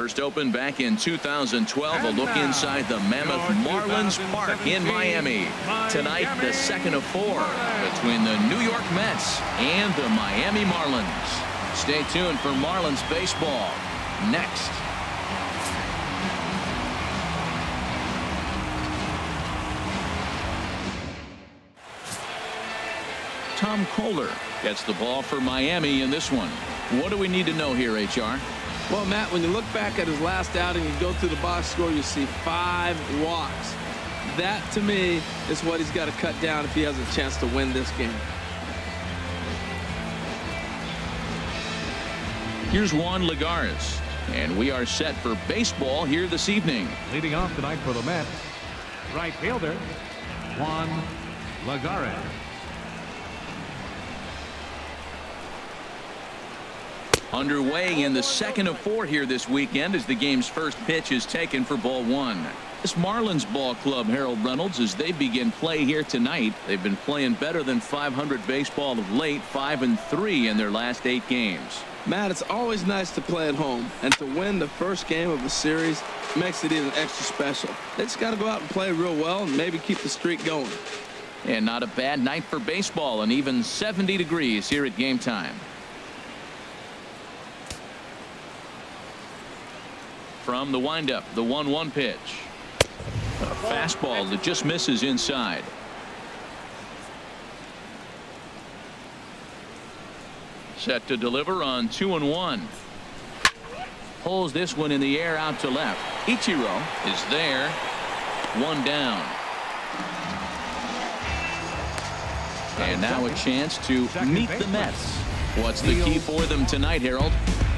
First opened back in 2012. A look inside the Mammoth Marlins Park in Miami. Tonight, the second of 4 between the New York Mets and the Miami Marlins. Stay tuned for Marlins baseball next. Tom Kohler gets the ball for Miami in this one. What do we need to know here, HR? Well, Matt, when you look back at his last outing, you go through the box score, you see 5 walks. That, to me, is what he's got to cut down if he has a chance to win this game. Here's Juan Lagares, and we are set for baseball here this evening. Leading off tonight for the Mets, right fielder, Juan Lagares. Underway in the second of 4 here this weekend as the game's first pitch is taken for ball 1. This Marlins ball club, Harold Reynolds, as they begin play here tonight. They've been playing better than .500 baseball of late, 5-3 in their last 8 games. Matt, it's always nice to play at home, and to win the first game of the series makes it even extra special. They just got to go out and play real well and maybe keep the streak going. And not a bad night for baseball, and even 70 degrees here at game time. From the windup, the 1-1 pitch. A fastball that just misses inside. Set to deliver on 2-1. Pulls this one in the air out to left. Ichiro is there. 1 down. And now a chance to meet the Mets. What's the key for them tonight, Harold?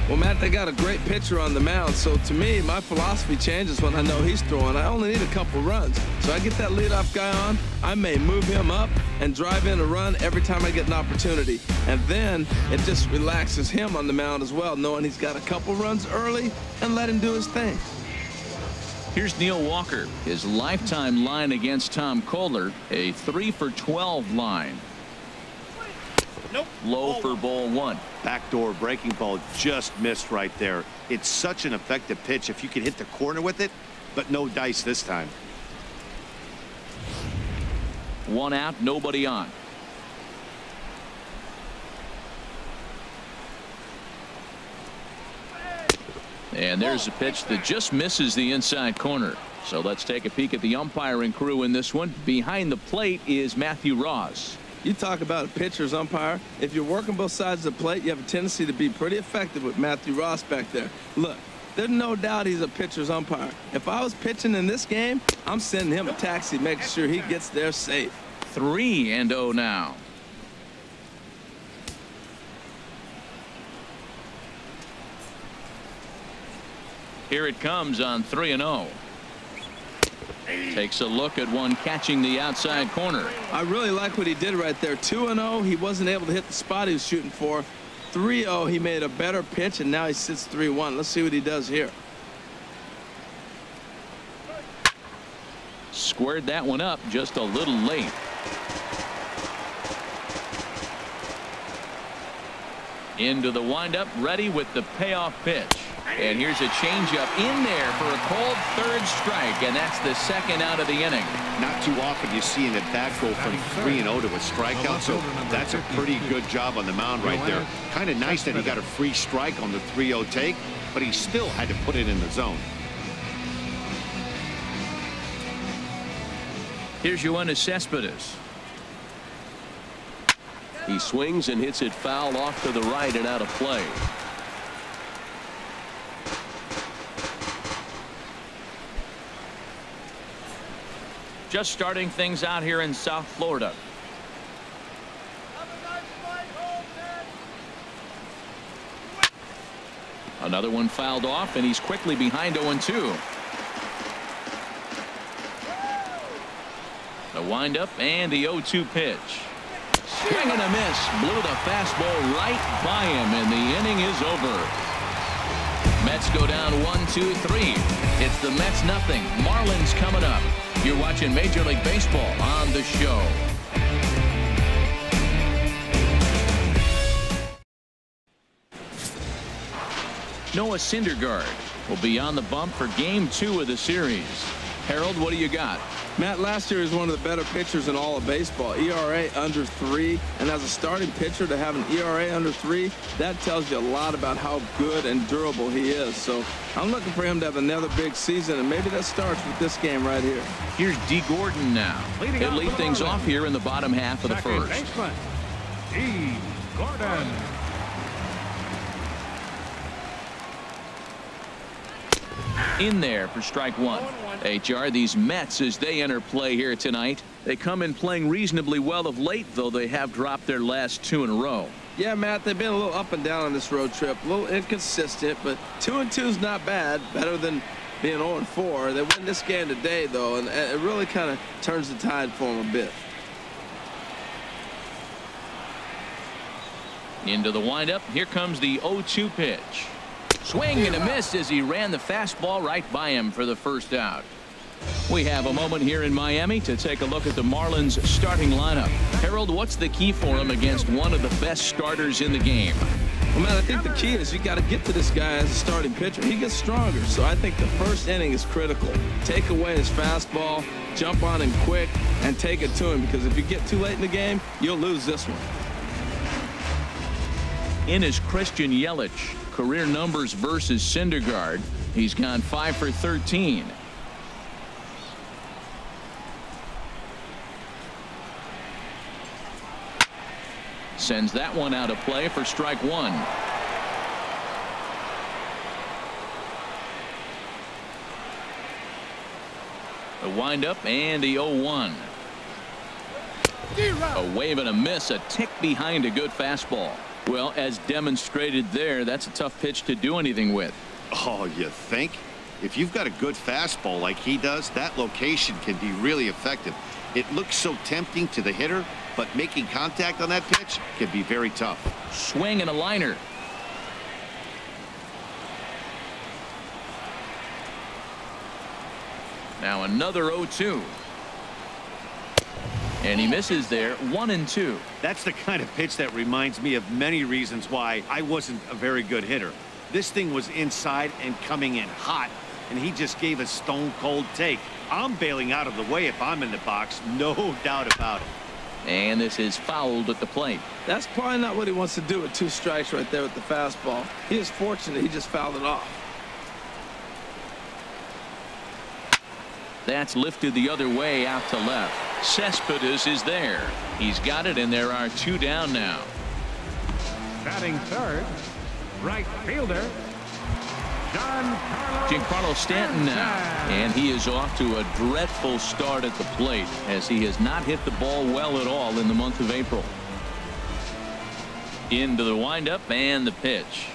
Well, Matt, they got a great pitcher on the mound, so to me, my philosophy changes when I know he's throwing. I only need a couple runs. So I get that leadoff guy on, I may move him up and drive in a run every time I get an opportunity. And then it just relaxes him on the mound as well, knowing he's got a couple runs early and let him do his thing. Here's Neil Walker. His lifetime line against Tom Kohler, a 3-for-12 line. Nope. Low for ball 1. Backdoor breaking ball just missed right there. It's such an effective pitch if you can hit the corner with it, but no dice this time. 1 out, nobody on. And there's a pitch that just misses the inside corner. So let's take a peek at the umpiring crew in this one. Behind the plate is Matthew Ross. You talk about a pitcher's umpire. If you're working both sides of the plate, you have a tendency to be pretty effective with Matthew Ross back there. Look, there's no doubt he's a pitcher's umpire. If I was pitching in this game, I'm sending him a taxi, making sure he gets there safe. 3-0 now. Here it comes on 3-0. Takes a look at one catching the outside corner. I really like what he did right there. 2-0, he wasn't able to hit the spot he was shooting for. 3-0, he made a better pitch, and now he sits 3-1. Let's see what he does here. Squared that one up just a little late. Into the windup, ready with the payoff pitch. And here's a changeup in there for a called 3rd strike, and that's the 2nd out of the inning. Not too often you see an at-bat go from 3-0 to a strikeout, so that's a pretty good job on the mound right there. Kind of nice that he got a free strike on the 3-0 take, but he still had to put it in the zone. Here's Yoenis Cespedes. He swings and hits it foul off to the right and out of play. Just starting things out here in South Florida. Another one fouled off, and he's quickly behind 0-2. The windup and the 0-2 pitch. Swing and a miss. Blew the fastball right by him, and the inning is over. Mets go down 1-2-3. It's the Mets nothing. Marlins coming up. You're watching Major League Baseball on the show. Noah Syndergaard will be on the bump for Game 2 of the series. Harold, what do you got? Matt, last year is one of the better pitchers in all of baseball. ERA under 3, and as a starting pitcher to have an ERA under 3, that tells you a lot about how good and durable he is. So I'm looking for him to have another big season, and maybe that starts with this game right here. Here's D. Gordon now. He'll lead things off here in the bottom half of the first. Baseman, D. Gordon. In there for strike one. HR, these Mets, as they enter play here tonight, they come in playing reasonably well of late, though they have dropped their last 2 in a row. Yeah, Matt, they've been a little up and down on this road trip, a little inconsistent, but 2-2 is not bad, better than being 0-4. They win this game today, though, and it really kind of turns the tide for them a bit. Into the windup. Here comes the 0-2 pitch. Swing and a miss as he ran the fastball right by him for the first out. We have a moment here in Miami to take a look at the Marlins starting lineup. Harold, what's the key for him against one of the best starters in the game? Well, man, I think the key is you got to get to this guy as a starting pitcher. He gets stronger, so I think the first inning is critical. Take away his fastball, jump on him quick, and take it to him, because if you get too late in the game, you'll lose this one. In is Christian Yelich. Career numbers versus Syndergaard. He's gone 5 for 13. Sends that one out of play for strike one. The windup and the 0-1. A wave and a miss, a tick behind a good fastball. Well, as demonstrated there, that's a tough pitch to do anything with. Oh, you think? If you've got a good fastball like he does, that location can be really effective. It looks so tempting to the hitter, but making contact on that pitch can be very tough. Swing and a liner. Now another 0-2. And he misses there, 1-2. That's the kind of pitch that reminds me of many reasons why I wasn't a very good hitter. This thing was inside and coming in hot, and he just gave a stone-cold take. I'm bailing out of the way if I'm in the box, no doubt about it. And this is fouled at the plate. That's probably not what he wants to do with 2 strikes right there with the fastball. He is fortunate he just fouled it off. That's lifted the other way out to left. Cespedes is there. He's got it, and there are 2 down now. Batting third, right fielder, Giancarlo Stanton now. And he is off to a dreadful start at the plate, as he has not hit the ball well at all in the month of April. Into the windup and the pitch.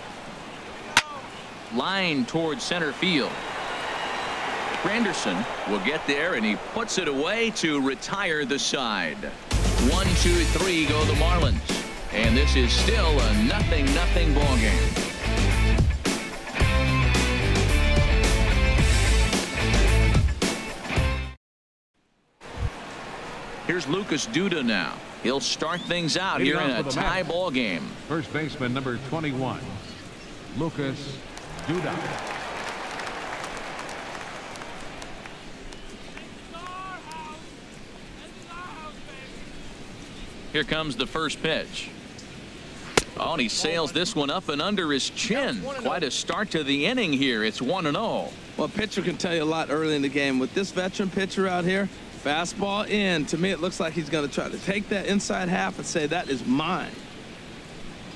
Line towards center field. Granderson will get there, and he puts it away to retire the side. 1, 2, 3 go the Marlins, and this is still a 0-0 ball game. Here's Lucas Duda now. He'll start things out here in a tie ball game. First baseman number 21, Lucas Duda. Here comes the first pitch. Oh, and he sails this one up and under his chin. Quite a start to the inning here. It's 1-0. Well, a pitcher can tell you a lot early in the game. With this veteran pitcher out here, fastball in. To me, it looks like he's going to try to take that inside half and say, that is mine.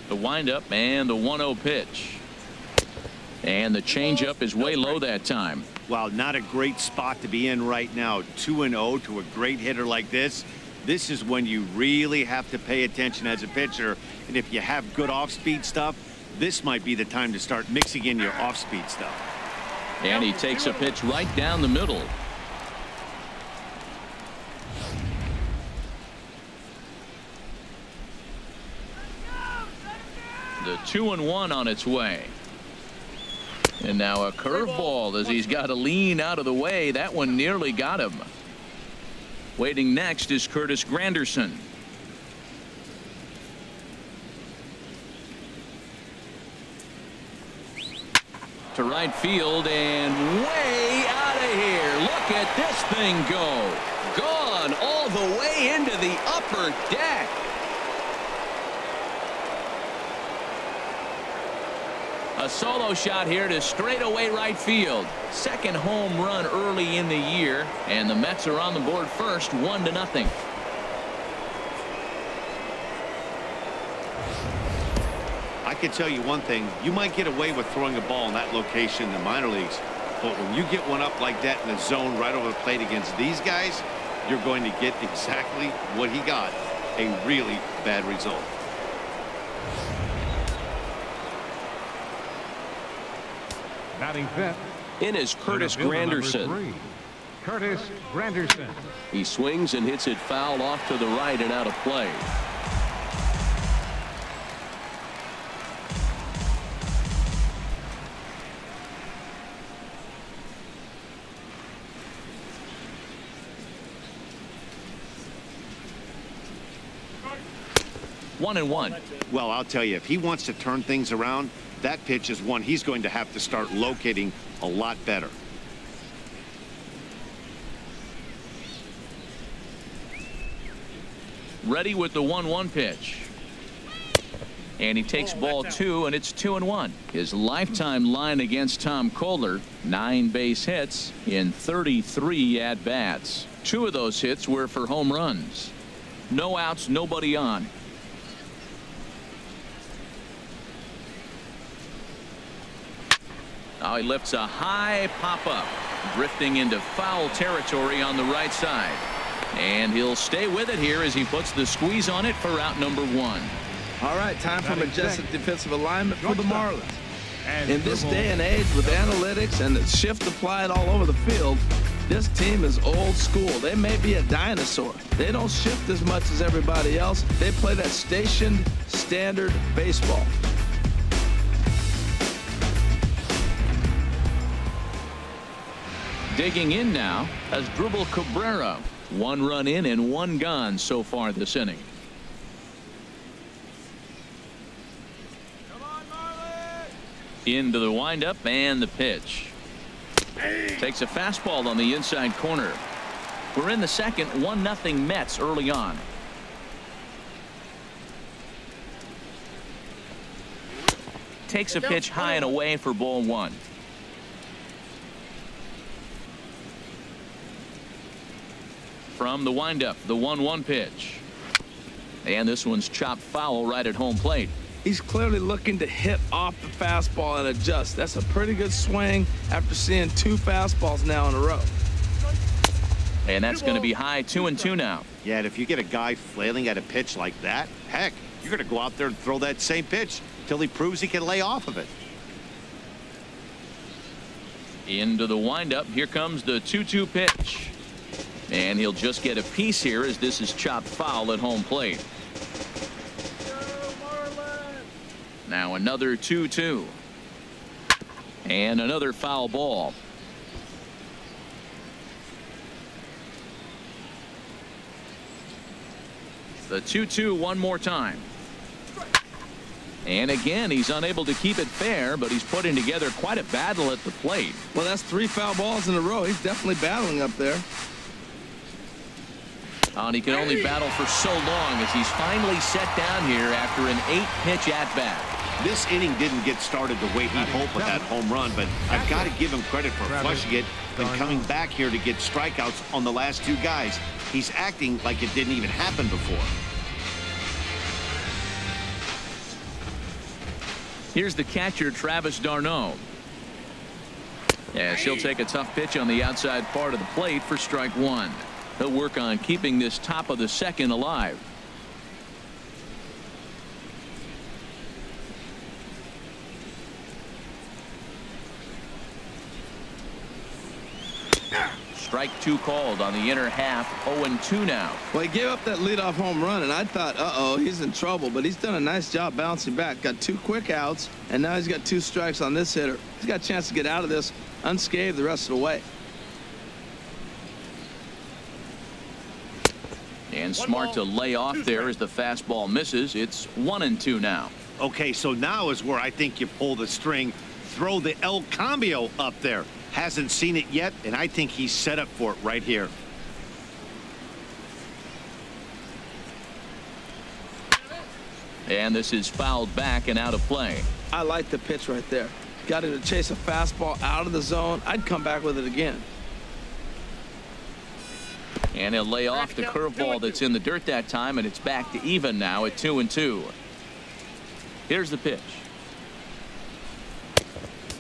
The windup and the 1-0 pitch. And the changeup is way low that time. Wow, not a great spot to be in right now. 2-0 to a great hitter like this. This is when you really have to pay attention as a pitcher. And if you have good off-speed stuff, this might be the time to start mixing in your off-speed stuff. And he takes a pitch right down the middle. The 2-1 on its way. And now a curveball as he's got to lean out of the way. That one nearly got him. Waiting next is Curtis Granderson. to right field and way out of here. Look at this thing go. Gone all the way into the upper deck. A solo shot here to straightaway right field. Second home run early in the year, and the Mets are on the board first, 1-0. I can tell you one thing. You might get away with throwing a ball in that location in the minor leagues, but when you get one up like that in the zone right over the plate against these guys, you're going to get exactly what he got, a really bad result. Batting fifth. In is Curtis Granderson. Curtis Granderson. He swings and hits it foul off to the right and out of play. One and one. Well, I'll tell you, if he wants to turn things around, that pitch is one he's going to have to start locating a lot better. Ready with the 1-1 pitch. And he takes ball 2, and it's 2-1. His lifetime line against Tom Kohler, 9 base hits in 33 at-bats. 2 of those hits were for home runs. No outs, nobody on. Now he lifts a high pop-up, drifting into foul territory on the right side. And he'll stay with it here as he puts the squeeze on it for out number 1. All right, time for majestic defensive alignment for the Marlins. In this day and age with analytics and the shift applied all over the field, this team is old school. They may be a dinosaur. They don't shift as much as everybody else. They play that stationed, standard baseball. Digging in now as Dribble Cabrera. 1 run in and 1 gone so far this inning. Into the windup and the pitch. Takes a fastball on the inside corner. We're in the second, 1-0 Mets early on. Takes a pitch high and away for ball 1. From the windup, the 1-1 pitch. And this one's chopped foul right at home plate. He's clearly looking to hit off the fastball and adjust. That's a pretty good swing after seeing 2 fastballs now in a row. And that's going to be high, 2-2 now. Yeah, and if you get a guy flailing at a pitch like that, heck, you're going to go out there and throw that same pitch till he proves he can lay off of it. Into the windup. Here comes the 2-2 pitch. And he'll just get a piece here as this is chopped foul at home plate. Now another 2-2. And another foul ball. The 2-2 one more time. And again, he's unable to keep it fair, but he's putting together quite a battle at the plate. Well, that's 3 foul balls in a row. He's definitely battling up there. And he can only battle for so long as he's finally set down here after an 8-pitch at-bat. This inning didn't get started the way he hoped with that home run, but I've got to give him credit for flushing it and coming back here to get strikeouts on the last 2 guys. He's acting like it didn't even happen before. Here's the catcher, Travis d'Arnaud. Yes, he'll take a tough pitch on the outside part of the plate for strike 1. He'll work on keeping this top of the second alive. Strike 2 called on the inner half. 0-2 now. Well, he gave up that leadoff home run, and I thought, uh-oh, he's in trouble. But he's done a nice job bouncing back. Got 2 quick outs, and now he's got 2 strikes on this hitter. He's got a chance to get out of this unscathed the rest of the way. And smart to lay off there as the fastball misses. It's 1-2 now. Okay, so now is where I think you pull the string. throw the El Cambio up there. Hasn't seen it yet, and I think he's set up for it right here. And this is fouled back and out of play. I like the pitch right there. Got him to chase a fastball out of the zone. I'd come back with it again. And he'll lay off the curveball that's in the dirt that time, and it's back to even now at 2-2. Here's the pitch.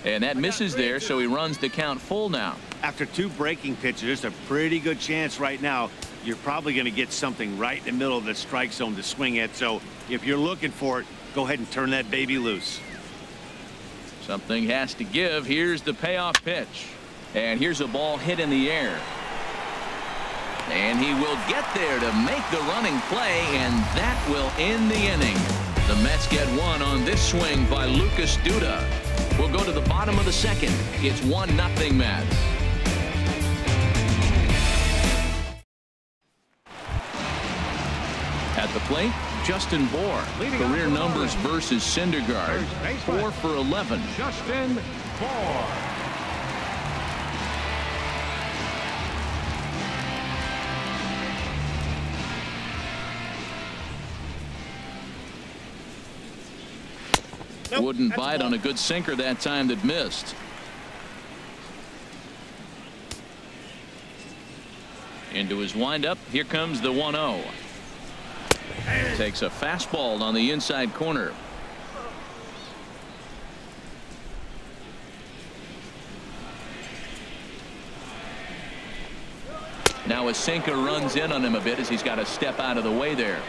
And that misses there, so he runs the count full now. After 2 breaking pitches, there's a pretty good chance right now you're probably going to get something right in the middle of the strike zone to swing at. So if you're looking for it, go ahead and turn that baby loose. Something has to give. Here's the payoff pitch. And here's a ball hit in the air. And he will get there to make the running play, and that will end the inning. The Mets get one on this swing by Lucas Duda. We'll go to the bottom of the second. It's 1-0 Mets. At the plate, Justin Bour. Career numbers versus Syndergaard. 4 for 11. Justin Bour. Wouldn't bite on a good sinker that time that missed. Into his windup. Here comes the 1-0. Takes a fastball on the inside corner. Now a sinker runs in on him a bit as he's got to step out of the way there.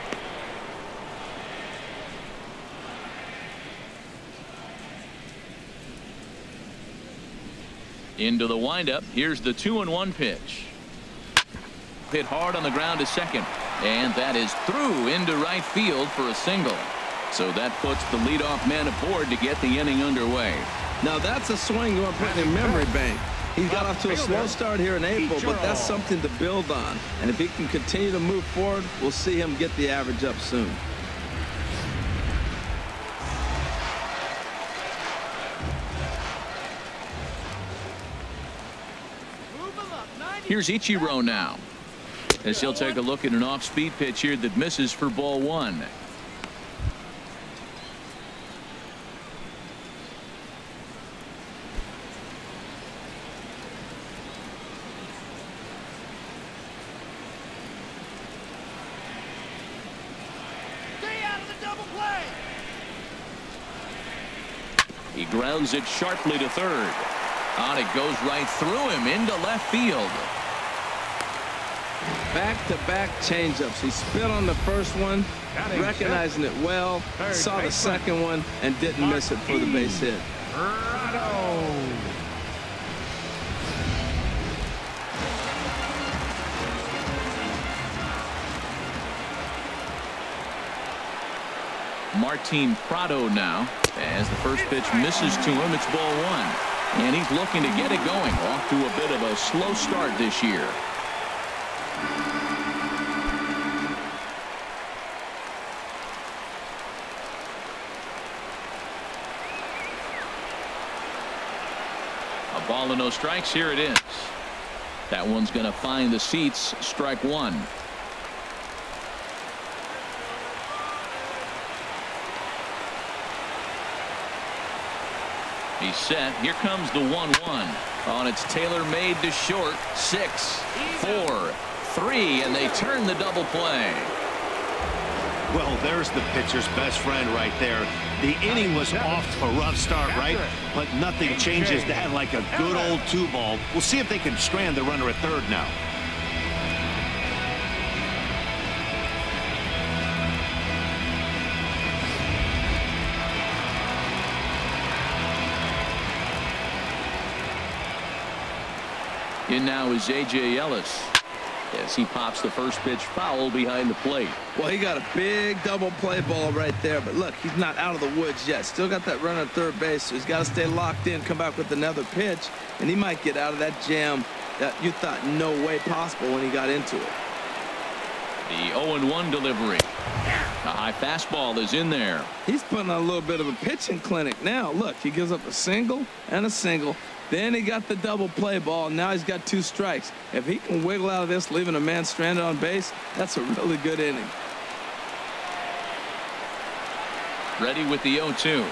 Into the windup. Here's the 2-1 pitch. Hit hard on the ground to second. And that is through into right field for a single. So that puts the leadoff man aboard to get the inning underway. Now that's a swing you want to put in the memory bank. He got off to a slow start here in April, but that's something to build on. And if he can continue to move forward, we'll see him get the average up soon. Here's Ichiro now, as he'll take a look at an off-speed pitch here that misses for ball 1. Stay out of the double play. He grounds it sharply to third. On it goes right through him into left field. Back-to-back changeups. He spit on the first one, recognizing it well, saw the second one, and didn't miss it for the base hit. Martin Prado now, as the first pitch misses to him. It's ball 1. And he's looking to get it going. Off to a bit of a slow start this year. A ball and no strikes. Here it is. That one's going to find the seats. Strike 1. He's set. Here comes the 1-1. On it's Taylor made to short. 6, 4, 3, and they turn the double play. Well, there's the pitcher's best friend right there. The inning was off to a rough start, right? But nothing changes that like a good old 2-ball. We'll see if they can strand the runner at third now. In now is A.J. Ellis as he pops the first pitch foul behind the plate. Well, he got a big double play ball right there, but look, he's not out of the woods yet. Still got that run at third base, so he's got to stay locked in, come back with another pitch, and he might get out of that jam that you thought no way possible when he got into it. The 0-1 delivery. A high fastball is in there. He's putting on a little bit of a pitching clinic now. Look, he gives up a single and a single. Then he got the double play ball. Now he's got 2 strikes. If he can wiggle out of this, leaving a man stranded on base, that's a really good inning. Ready with the 0-2.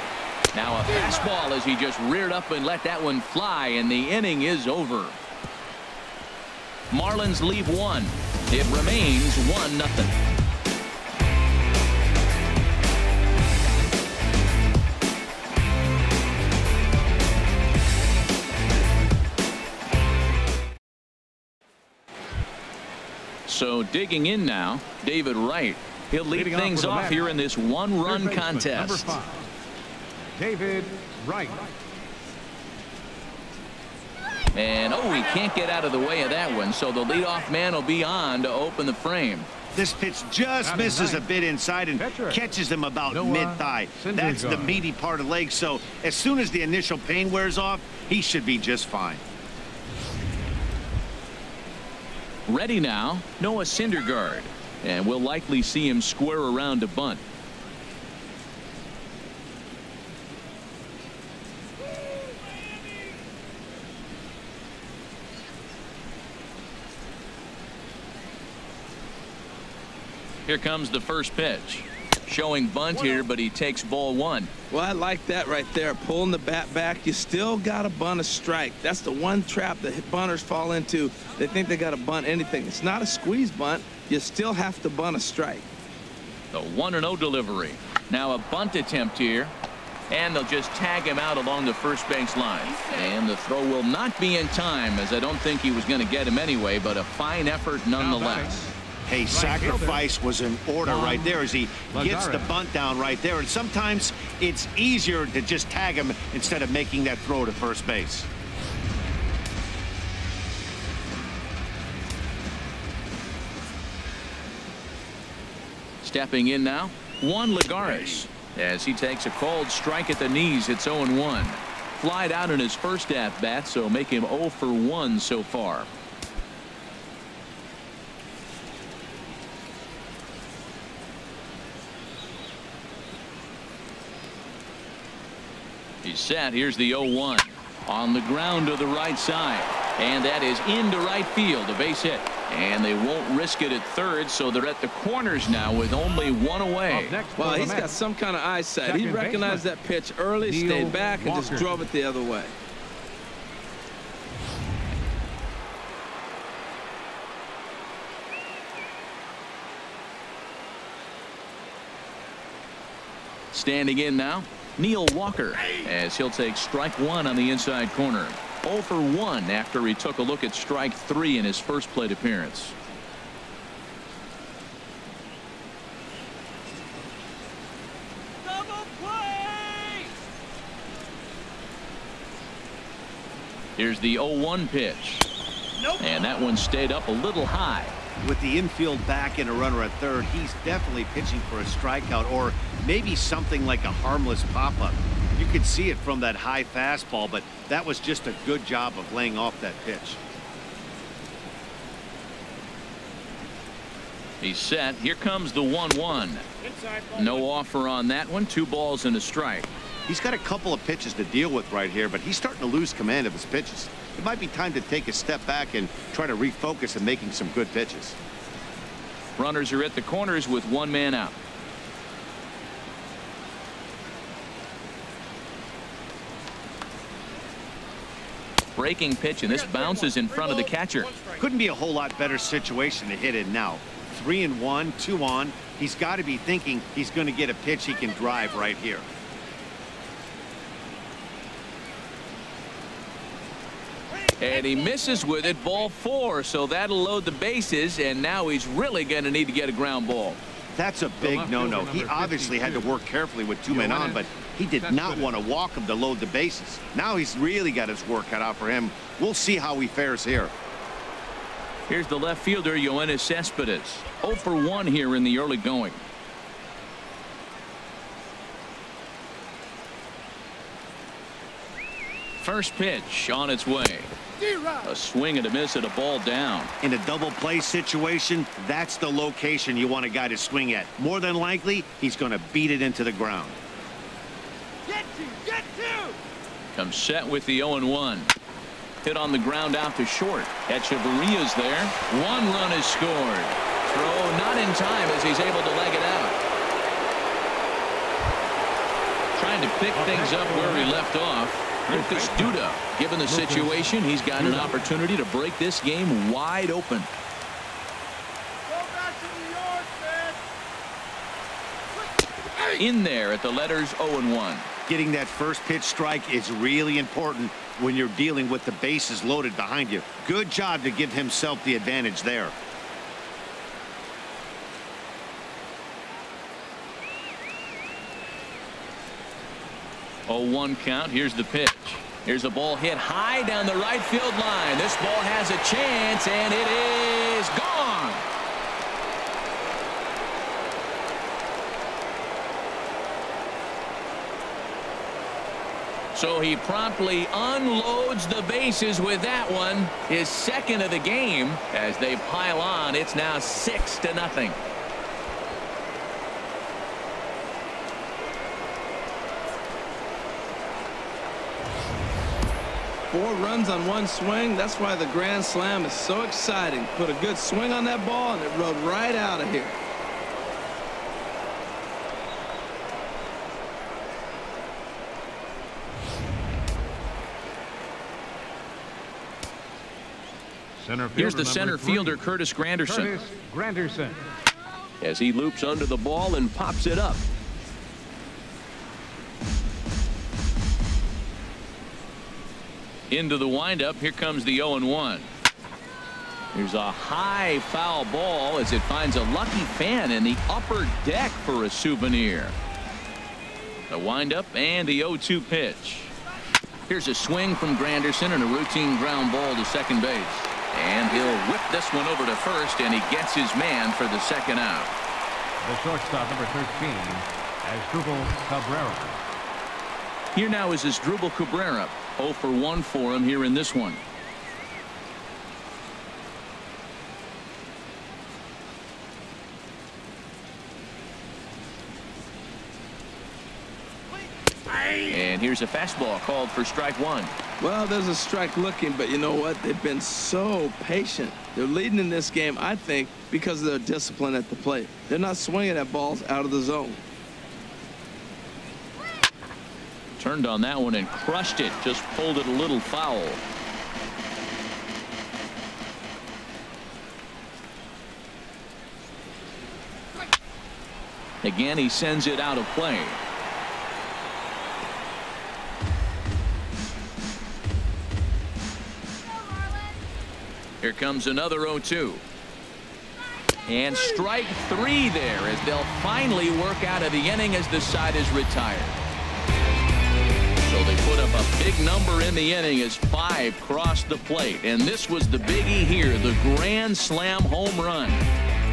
Now a fastball as he just reared up and let that one fly, and the inning is over. Marlins leave 1. It remains 1-0. So digging in now, David Wright. He'll lead things off here in this 1-run contest. Number 5, David Wright. And he can't get out of the way of that one, so the leadoff man will be on to open the frame. This pitch just misses a bit inside and catches him about mid-thigh. That's the meaty part of the leg, so as soon as the initial pain wears off, he should be just fine. Ready now, Noah Syndergaard, and we'll likely see him square around to bunt. Here comes the first pitch. Showing bunt here, but he takes ball 1. Well, I like that right there. Pulling the bat back. You still got to bunt a strike. That's the one trap that bunters fall into. They think they got to bunt anything. It's not a squeeze bunt. You still have to bunt a strike. The 1-0 delivery. Now a bunt attempt here. And they'll just tag him out along the first base line. And the throw will not be in time, as I don't think he was going to get him anyway, but a fine effort nonetheless. Hey, sacrifice was in order right there as he gets the bunt down right there. And sometimes it's easier to just tag him instead of making that throw to first base. Stepping in now, Juan Lagares, as he takes a called strike at the knees. It's 0-1. Flied out in his first at-bat, so make him 0 for 1 so far. He's set. Here's the 0-1 on the ground to the right side, and that is into right field, a base hit, and they won't risk it at third, so they're at the corners now with only 1 away. Well, he's got some kind of eyesight. He recognized that pitch early, stayed back, and just drove it the other way. Standing in now, Neil Walker, as he'll take strike 1 on the inside corner. 0 for 1 after he took a look at strike 3 in his first plate appearance. Double play! Here's the 0-1 pitch. And that one stayed up a little high. With the infield back and a runner at third, he's definitely pitching for a strikeout or maybe something like a harmless pop-up. You could see it from that high fastball, but that was just a good job of laying off that pitch. He's set. Here comes the 1-1. No offer on that one. 2 balls and a strike. He's got a couple of pitches to deal with right here, but he's starting to lose command of his pitches. It might be time to take a step back and try to refocus on making some good pitches. Runners are at the corners with 1 man out. Breaking pitch, and this bounces in front of the catcher. Couldn't be a whole lot better situation to hit in now. 3-1, 2 on. He's got to be thinking he's going to get a pitch he can drive right here. And he misses with it, ball 4, so that'll load the bases, and now he's really going to need to get a ground ball. That's a big no-no. He obviously had to work carefully with 2 men on, but he did not want to walk him to load the bases. Now he's really got his work cut out for him. We'll see how he fares here. Here's the left fielder, Yoenis Cespedes. 0 for 1 here in the early going. First pitch on its way. A swing and a miss at a ball down. In a double play situation, that's the location you want a guy to swing at. More than likely, he's going to beat it into the ground. Get two. Comes set with the 0-1. Hit on the ground out to short. Echeverria's there. 1 run is scored. Throw not in time as he's able to leg it out. Trying to pick things up where he left off. Lucas Duda, given the situation, he's got an opportunity to break this game wide open. Go back to New York, man. In there at the letters 0-1. Getting that first pitch strike is really important when you're dealing with the bases loaded behind you. Good job to give himself the advantage there. Oh, 1 count. Here's the pitch. Here's a ball hit high down the right field line. This ball has a chance, and it is gone. So he promptly unloads the bases with that one. His second of the game. As they pile on, it's now 6-0. 4 runs on 1 swing. That's why the grand slam is so exciting. Put a good swing on that ball, and it rode right out of here. Here's the center fielder, Curtis Granderson. As he loops under the ball and pops it up. Into the windup. Here comes the 0-1. Here's a high foul ball as it finds a lucky fan in the upper deck for a souvenir. The windup and the 0-2 pitch. Here's a swing from Granderson and a routine ground ball to second base. And he'll whip this one over to first, and he gets his man for the second out. The shortstop, number 13, Asdrubal Cabrera. Here now is Asdrubal Cabrera. 0 for 1 for him here in this one. And here's a fastball called for strike 1. Well, there's a strike looking, but you know what? They've been so patient. They're leading in this game, I think, because of their discipline at the plate. They're not swinging at balls out of the zone. Turned on that one and crushed it. Just pulled it a little foul. Again, he sends it out of play. Here comes another 0-2. And strike 3 there as they'll finally work out of the inning as the side is retired. So they put up a big number in the inning as 5 crossed the plate. And this was the biggie here, the grand slam home run.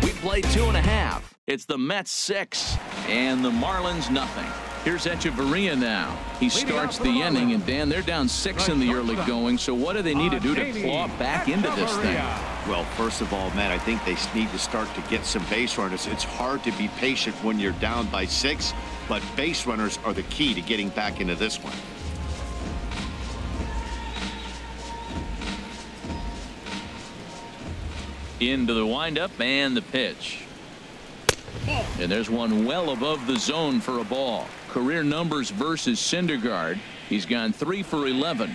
We played 2.5. It's the Mets 6 and the Marlins nothing. Here's Echeverria now. He starts the inning, and Dan, they're down 6 in the early going. So what do they need to do to claw back into this thing? Well, first of all, Matt, I think they need to start to get some base runners. It's hard to be patient when you're down by 6, but base runners are the key to getting back into this one. Into the windup and the pitch. And there's one well above the zone for a ball. Career numbers versus Syndergaard. He's gone 3 for 11.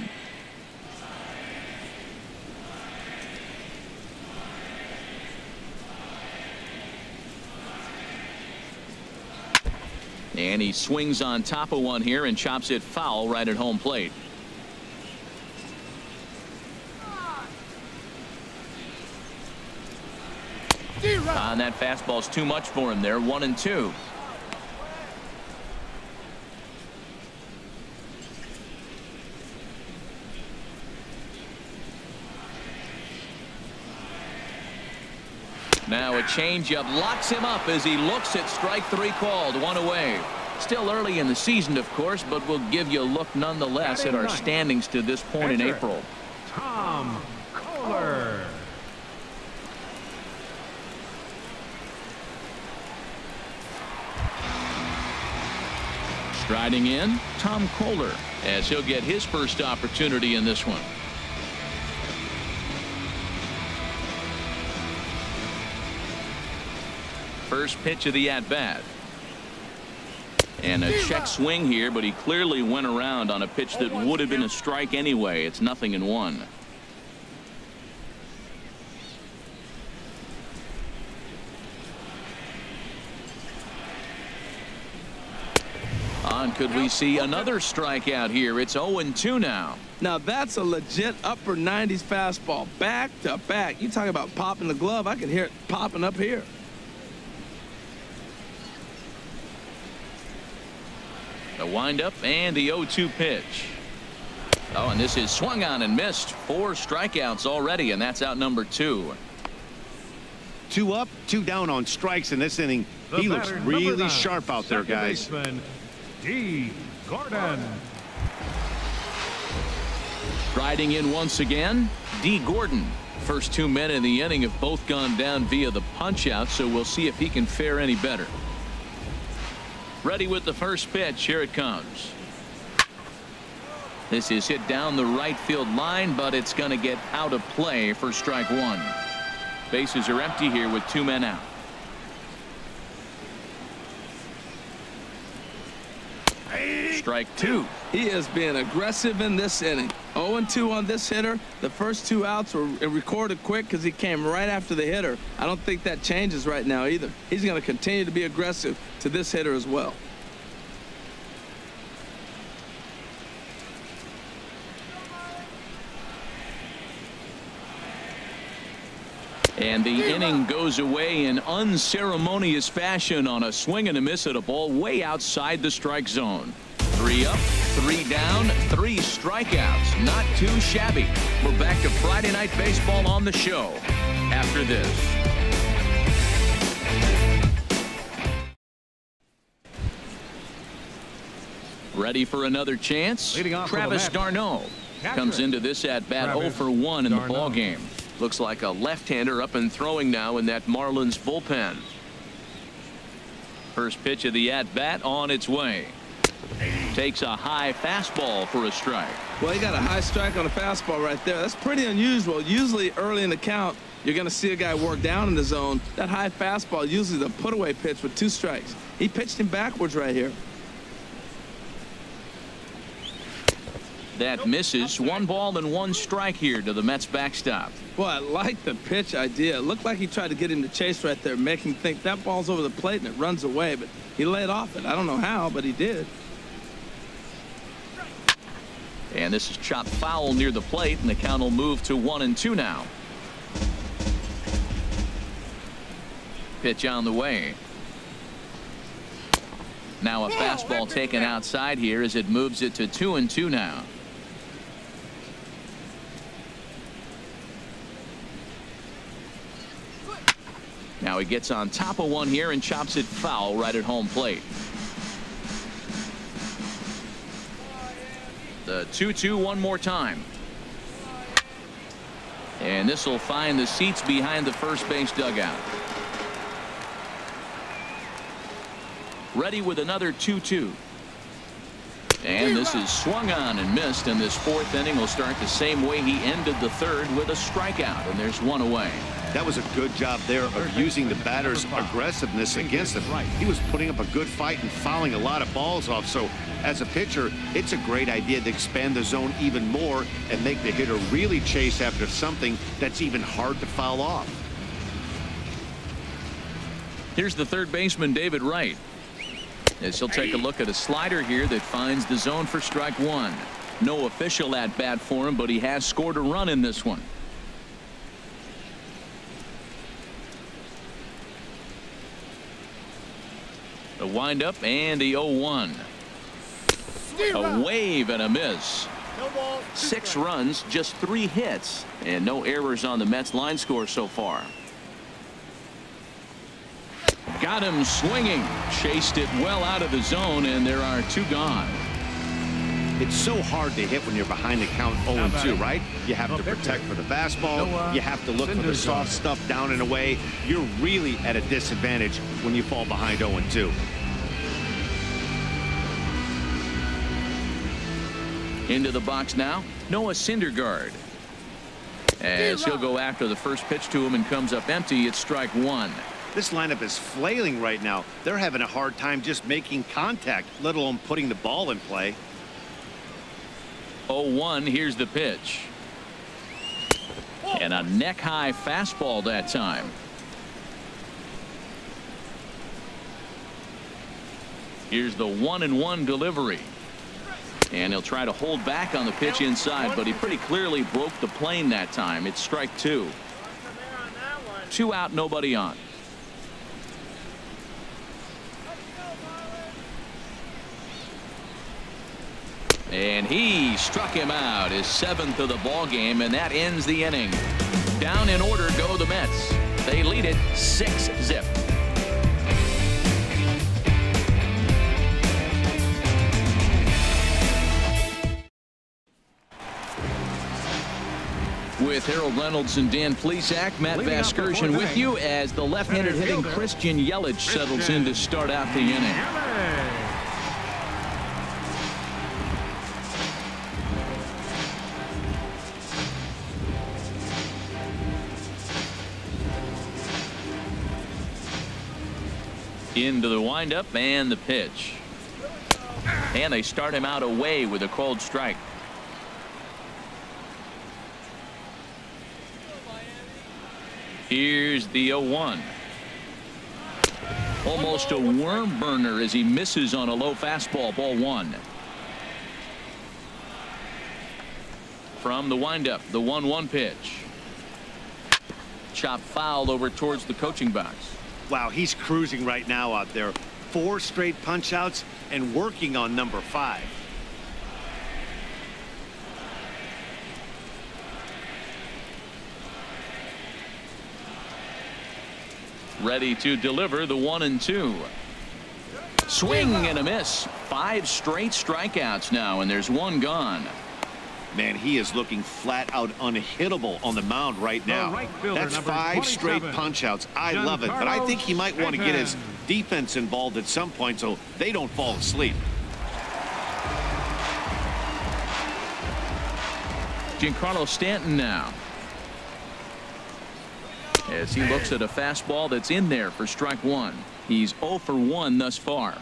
And he swings on top of one here and chops it foul right at home plate. And that fastball's too much for him there. 1-2. Now a changeup locks him up as he looks at strike 3 called. 1 away. Still early in the season, of course, but we'll give you a look nonetheless at our standings to this point in April. Tom Kohler. Striding in, Tom Kohler, as he'll get his first opportunity in this one. First pitch of the at-bat. And a check swing here, but he clearly went around on a pitch that would have been a strike anyway. It's 0-1. Could we see another strikeout here? It's 0-2 now. Now that's a legit upper 90s fastball, back to back. You talk about popping the glove, I can hear it popping up here. The windup and the 0-2 pitch. Oh, and this is swung on and missed. 4 strikeouts already, and that's out number 2. 2 up, 2 down on strikes in this inning. He looks really sharp out there, guys. D. Gordon. Riding in once again, D. Gordon. First 2 men in the inning have both gone down via the punch-out, so we'll see if he can fare any better. Ready with the first pitch. Here it comes. This is hit down the right field line, but it's going to get out of play for strike 1. Bases are empty here with 2 men out. Strike 2. He is being aggressive in this inning. 0-2 on this hitter. The first 2 outs were recorded quick because he came right after the hitter. I don't think that changes right now either. He's going to continue to be aggressive to this hitter as well. And the inning goes away in unceremonious fashion on a swing and a miss at a ball way outside the strike zone. 3 up, 3 down, 3 strikeouts. Not too shabby. We're back to Friday Night Baseball on the show after this. Ready for another chance? Travis d'Arnaud comes into this at-bat 0 for 1 in the ball game. Looks like a left-hander up and throwing now in that Marlins bullpen. First pitch of the at-bat on its way. Takes a high fastball for a strike. Well, he got a high strike on a fastball right there. That's pretty unusual. Usually early in the count, you're going to see a guy work down in the zone. That high fastball, usually the put-away pitch with 2 strikes. He pitched him backwards right here. That misses. 1 ball and 1 strike here to the Mets backstop. Boy, I like the pitch idea. It looked like he tried to get him to chase right there, make him think that ball's over the plate and it runs away, but he laid off it. I don't know how, but he did. And this is chopped foul near the plate, and the count will move to 1-2 now. Pitch on the way. Now a fastball taken outside here as it moves it to 2-2 now. Now he gets on top of one here and chops it foul right at home plate. The 2-2 one more time. And this will find the seats behind the first base dugout. Ready with another 2-2. And this is swung on and missed, and this 4th inning will start the same way he ended the 3rd with a strikeout, and there's 1 away. That was a good job there of using the batter's aggressiveness against him. He was putting up a good fight and fouling a lot of balls off. So as a pitcher, it's a great idea to expand the zone even more and make the hitter really chase after something that's even hard to foul off. Here's the 3rd baseman, David Wright, as he'll take a look at a slider here that finds the zone for strike 1. No official at bat for him, but he has scored a run in this one. The windup and the 0-1. A wave and a miss. 6 runs, just 3 hits, and no errors on the Mets line score so far. Got him swinging. Chased it well out of the zone, and there are 2 gone. It's so hard to hit when you're behind the count 0-2, right? You have to protect for the fastball. You have to look for the soft stuff down and away. You're really at a disadvantage when you fall behind 0-2. Into the box now, Noah Syndergaard. As he'll go after the first pitch to him and comes up empty, it's strike 1. This lineup is flailing right now. They're having a hard time just making contact, let alone putting the ball in play. 0-1, here's the pitch. And a neck-high fastball that time. Here's the 1-1 delivery. And he'll try to hold back on the pitch inside, but he pretty clearly broke the plane that time. It's strike 2. 2 out, nobody on. And he struck him out, his 7th of the ball game, and that ends the inning. Down in order go the Mets. They lead it 6-0. With Harold Reynolds and Dan Plesac, Matt Vasgersian with you as the left-handed hitting Christian Yelich settles in to start out the inning. Into the windup and the pitch. And they start him out away with a cold strike. Here's the 0-1. Almost a worm burner as he misses on a low fastball. Ball 1. From the windup, the 1-1 pitch. Chop foul over towards the coaching box. Wow, he's cruising right now out there. 4 straight punch outs and working on number 5. Ready to deliver the 1-2. Swing and a miss. 5 straight strikeouts now, and there's 1 gone. Man, he is looking flat out unhittable on the mound right now. That's 5 straight punch outs. I love it, but I think he might want to get his defense involved at some point so they don't fall asleep. Giancarlo Stanton now. As he looks at a fastball that's in there for strike 1. He's 0 for 1 thus far.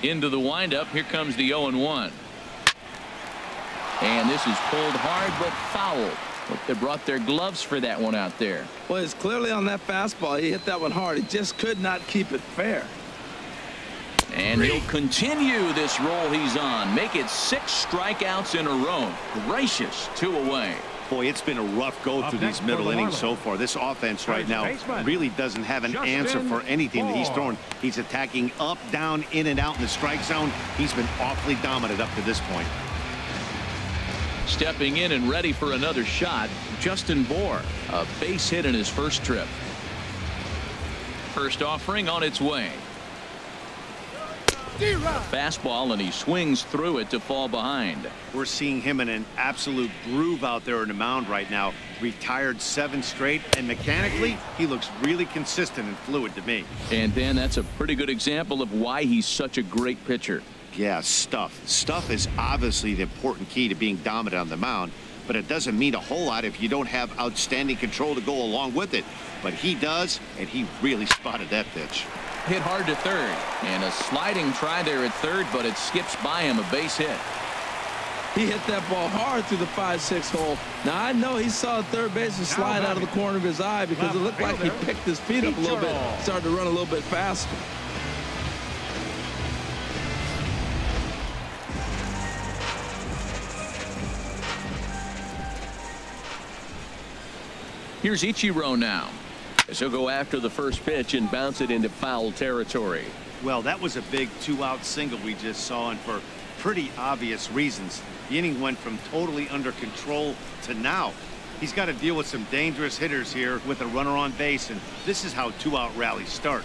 Into the windup. Here comes the 0-1. And this is pulled hard but foul. But they brought their gloves for that one out there. Well, it's clearly on that fastball. He hit that one hard. He just could not keep it fair. And he'll continue this roll he's on. Make it 6 strikeouts in a row. Gracious, 2 away. Boy, it's been a rough go through these middle innings so far. This offense right now really doesn't have an answer for anything that he's throwing. He's attacking up, down, in and out in the strike zone. He's been awfully dominant up to this point. Stepping in and ready for another shot, Justin Bour. A base hit in his first trip. First offering on its way. Fastball, and he swings through it to fall behind. We're seeing him in an absolute groove out there in the mound right now. Retired 7 straight, and mechanically he looks really consistent and fluid to me. And Dan, that's a pretty good example of why he's such a great pitcher. Yeah, stuff is obviously the important key to being dominant on the mound, but it doesn't mean a whole lot if you don't have outstanding control to go along with it. But he does, and he really spotted that pitch. Hit hard to third, and a sliding try there at third, but it skips by him, a base hit. He hit that ball hard through the 5-6 hole. Now, I know he saw the third baseman slide out of the corner of his eye because it looked like he picked his feet up a little bit, started to run a little bit faster. Here's Ichiro now. As he'll go after the first pitch and bounce it into foul territory. Well, that was a big 2-out single we just saw, and for pretty obvious reasons. The inning went from totally under control to now. He's got to deal with some dangerous hitters here with a runner on base, and this is how two-out rallies start.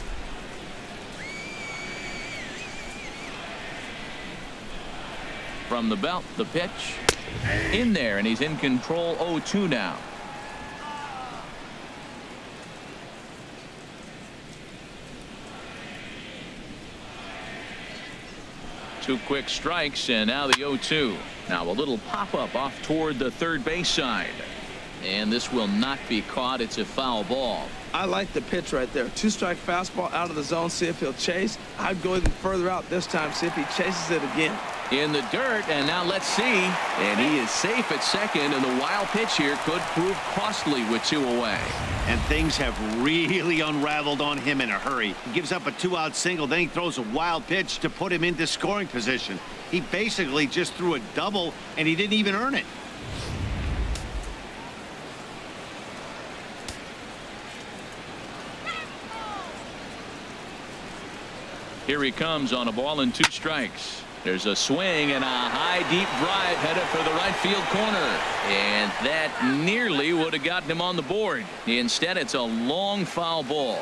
From the belt, the pitch in there, and he's in control. 0-2 now. Two quick strikes, and now the 0-2. Now a little pop-up off toward the third base side. And this will not be caught. It's a foul ball. I like the pitch right there. Two-strike fastball out of the zone. See if he'll chase. I'd go even further out this time. See if he chases it again. In the dirt, and now let's see. And he is safe at second, and the wild pitch here could prove costly with two away. And things have really unraveled on him in a hurry. He gives up a two-out single, then he throws a wild pitch to put him into scoring position. He basically just threw a double, and he didn't even earn it. Here he comes on a ball and 2 strikes. There's a swing and a high deep drive headed for the right field corner, and that nearly would have gotten him on the board. Instead, it's a long foul ball.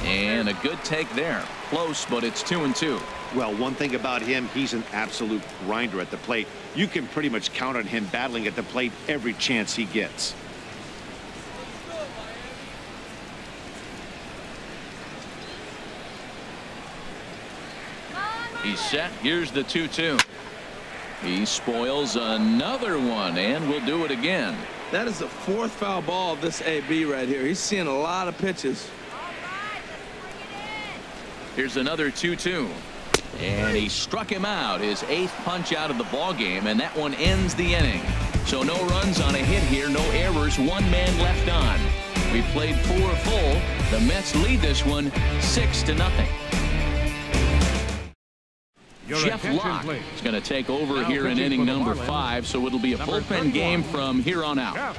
And a good take there. Close, but it's 2-2. Well, one thing about him, he's an absolute grinder at the plate. You can pretty much count on him battling at the plate every chance he gets. He's set. Here's the 2-2. He spoils another one, and will do it again. That is the 4th foul ball of this AB right here. He's seeing a lot of pitches. Here's another 2-2. And he struck him out. His 8th punch out of the ball game, and that one ends the inning. So no runs on a hit here, no errors, 1 man left on. We played 4 full. The Mets lead this one 6-0. Jeff Locke is going to take over here in inning number 5, so it'll be a bullpen game from here on out.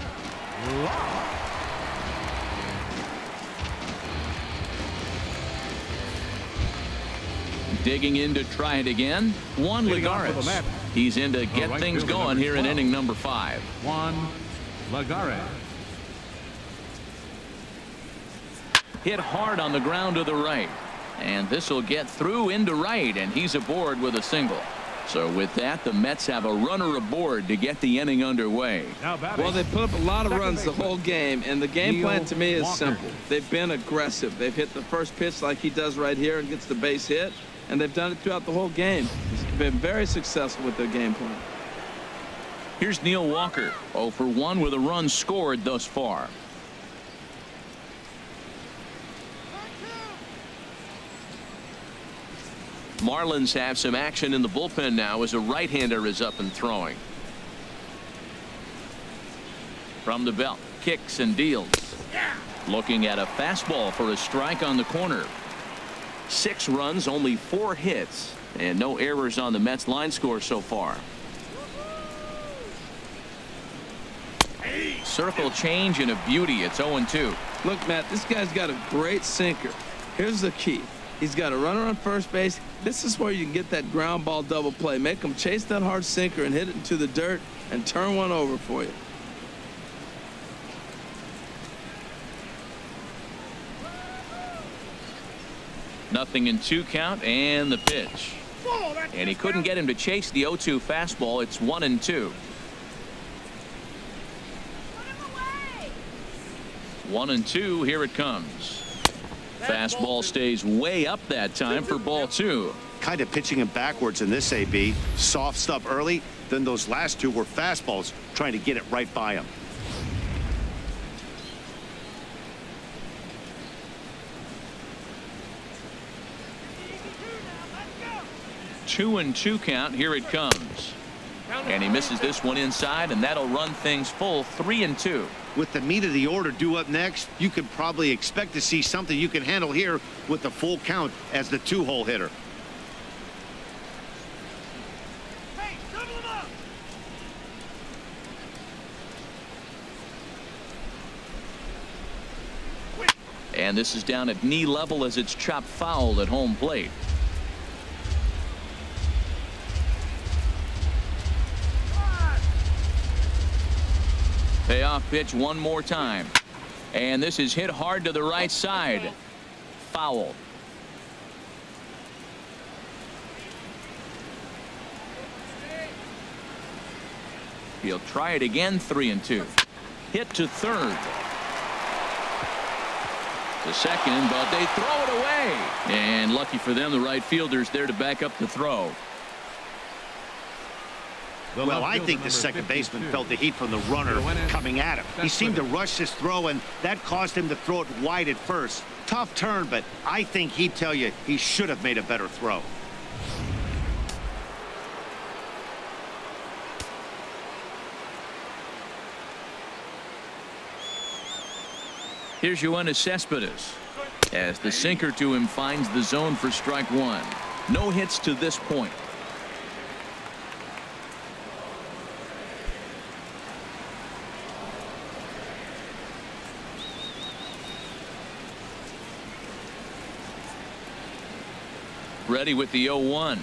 Digging in to try it again, Juan Lagares. He's in to get things going here in inning number 5. Juan Lagares. Hit hard on the ground to the right. And this will get through into right, and he's aboard with a single. So with that, the Mets have a runner aboard to get the inning underway. Well, they put up a lot of runs the whole game, and the game plan to me is simple. They've been aggressive. They've hit the first pitch like he does right here and gets the base hit, and they've done it throughout the whole game. It's been very successful with their game plan. Here's Neil Walker, 0 for 1 with a run scored thus far. Marlins have some action in the bullpen now as a right-hander is up and throwing. From the belt, kicks and deals. Looking at a fastball for a strike on the corner. 6 runs, only 4 hits, and no errors on the Mets line score so far. Circle change and a beauty. It's 0-2. Look, Matt, this guy's got a great sinker. Here's the key. He's got a runner on first base. This is where you can get that ground ball double play. Make him chase that hard sinker and hit it into the dirt and turn one over for you. Nothing in 2 count, and the pitch. And he couldn't get him to chase the 0-2 fastball. It's 1-2. 1-2. Here it comes. Fastball stays way up that time for ball 2. Kind of pitching him backwards in this AB. Soft stuff early, then those last 2 were fastballs trying to get it right by him. Two and 2 count. Here it comes. And he misses this one inside, and that'll run things full 3-2. With the meat of the order due up next, you could probably expect to see something you can handle here with the full count as the 2-hole hitter. Hey, double him up. And this is down at knee level as it's chopped foul at home plate. Payoff pitch one more time. And this is hit hard to the right side. Foul. He'll try it again. 3-2. Hit to third. To second, but they throw it away. And lucky for them, the right fielder's there to back up the throw. Well, I think the second baseman felt the heat from the runner coming at him. He seemed to rush his throw, and that caused him to throw it wide at first. Tough turn, but I think he'd tell you he should have made a better throw. Here's Yoenis Cespedes as the sinker to him finds the zone for strike one. No hits to this point. Ready with the 0-1.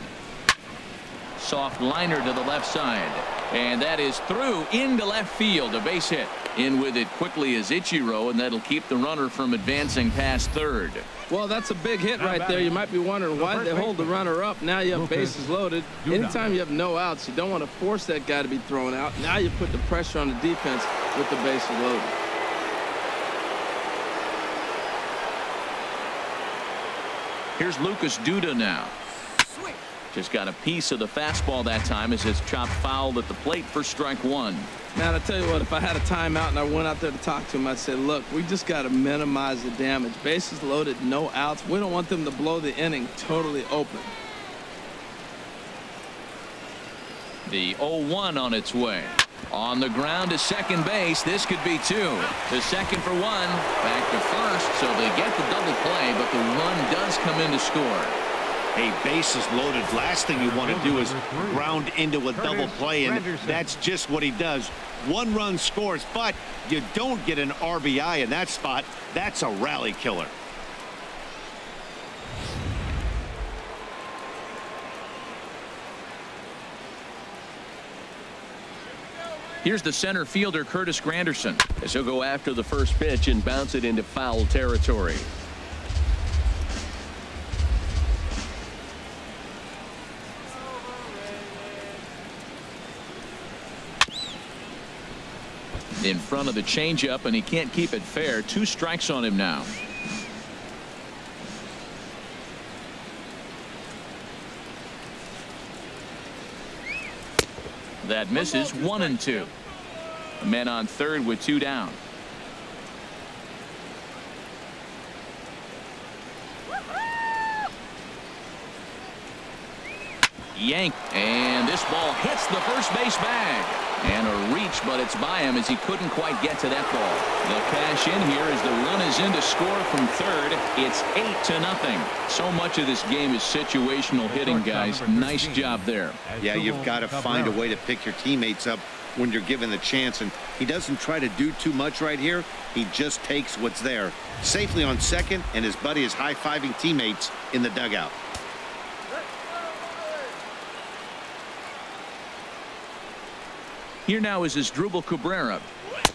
Soft liner to the left side. And that is through into left field. A base hit. In with it quickly is Ichiro, and that'll keep the runner from advancing past third. Well, that's a big hit right there. You might be wondering why they hold the runner up. Now you have bases loaded. Anytime you have no outs, you don't want to force that guy to be thrown out. Now you put the pressure on the defense with the bases loaded. Here's Lucas Duda now. Just got a piece of the fastball that time as it's chopped foul at the plate for strike one. Man, I tell you what, if I had a timeout and I went out there to talk to him, I'd say, look, we just got to minimize the damage. Bases loaded, no outs. We don't want them to blow the inning totally open. The 0-1 on its way. On the ground to second base. This could be two. The second for one. Back to first, so they get the double play, but the run does come in to score. Hey, bases loaded. Last thing you want to do is ground into a double play, and that's just what he does. One run scores, but you don't get an RBI in that spot. That's a rally killer. Here's the center fielder, Curtis Granderson, as he'll go after the first pitch and bounce it into foul territory. In front of the changeup, and he can't keep it fair. 2 strikes on him now. That misses. 1-2. Men on third with 2 down. Yank, and this ball hits the first base bag. And a reach, but it's by him as he couldn't quite get to that ball. They'll cash in here as the run is in to score from third. It's 8-0. So much of this game is situational hitting, guys. Nice job there. Yeah, you've got to find a way to pick your teammates up when you're given the chance, and he doesn't try to do too much right here. He just takes what's there. Safely on second, and his buddy is high-fiving teammates in the dugout. Here now is Asdrubal Cabrera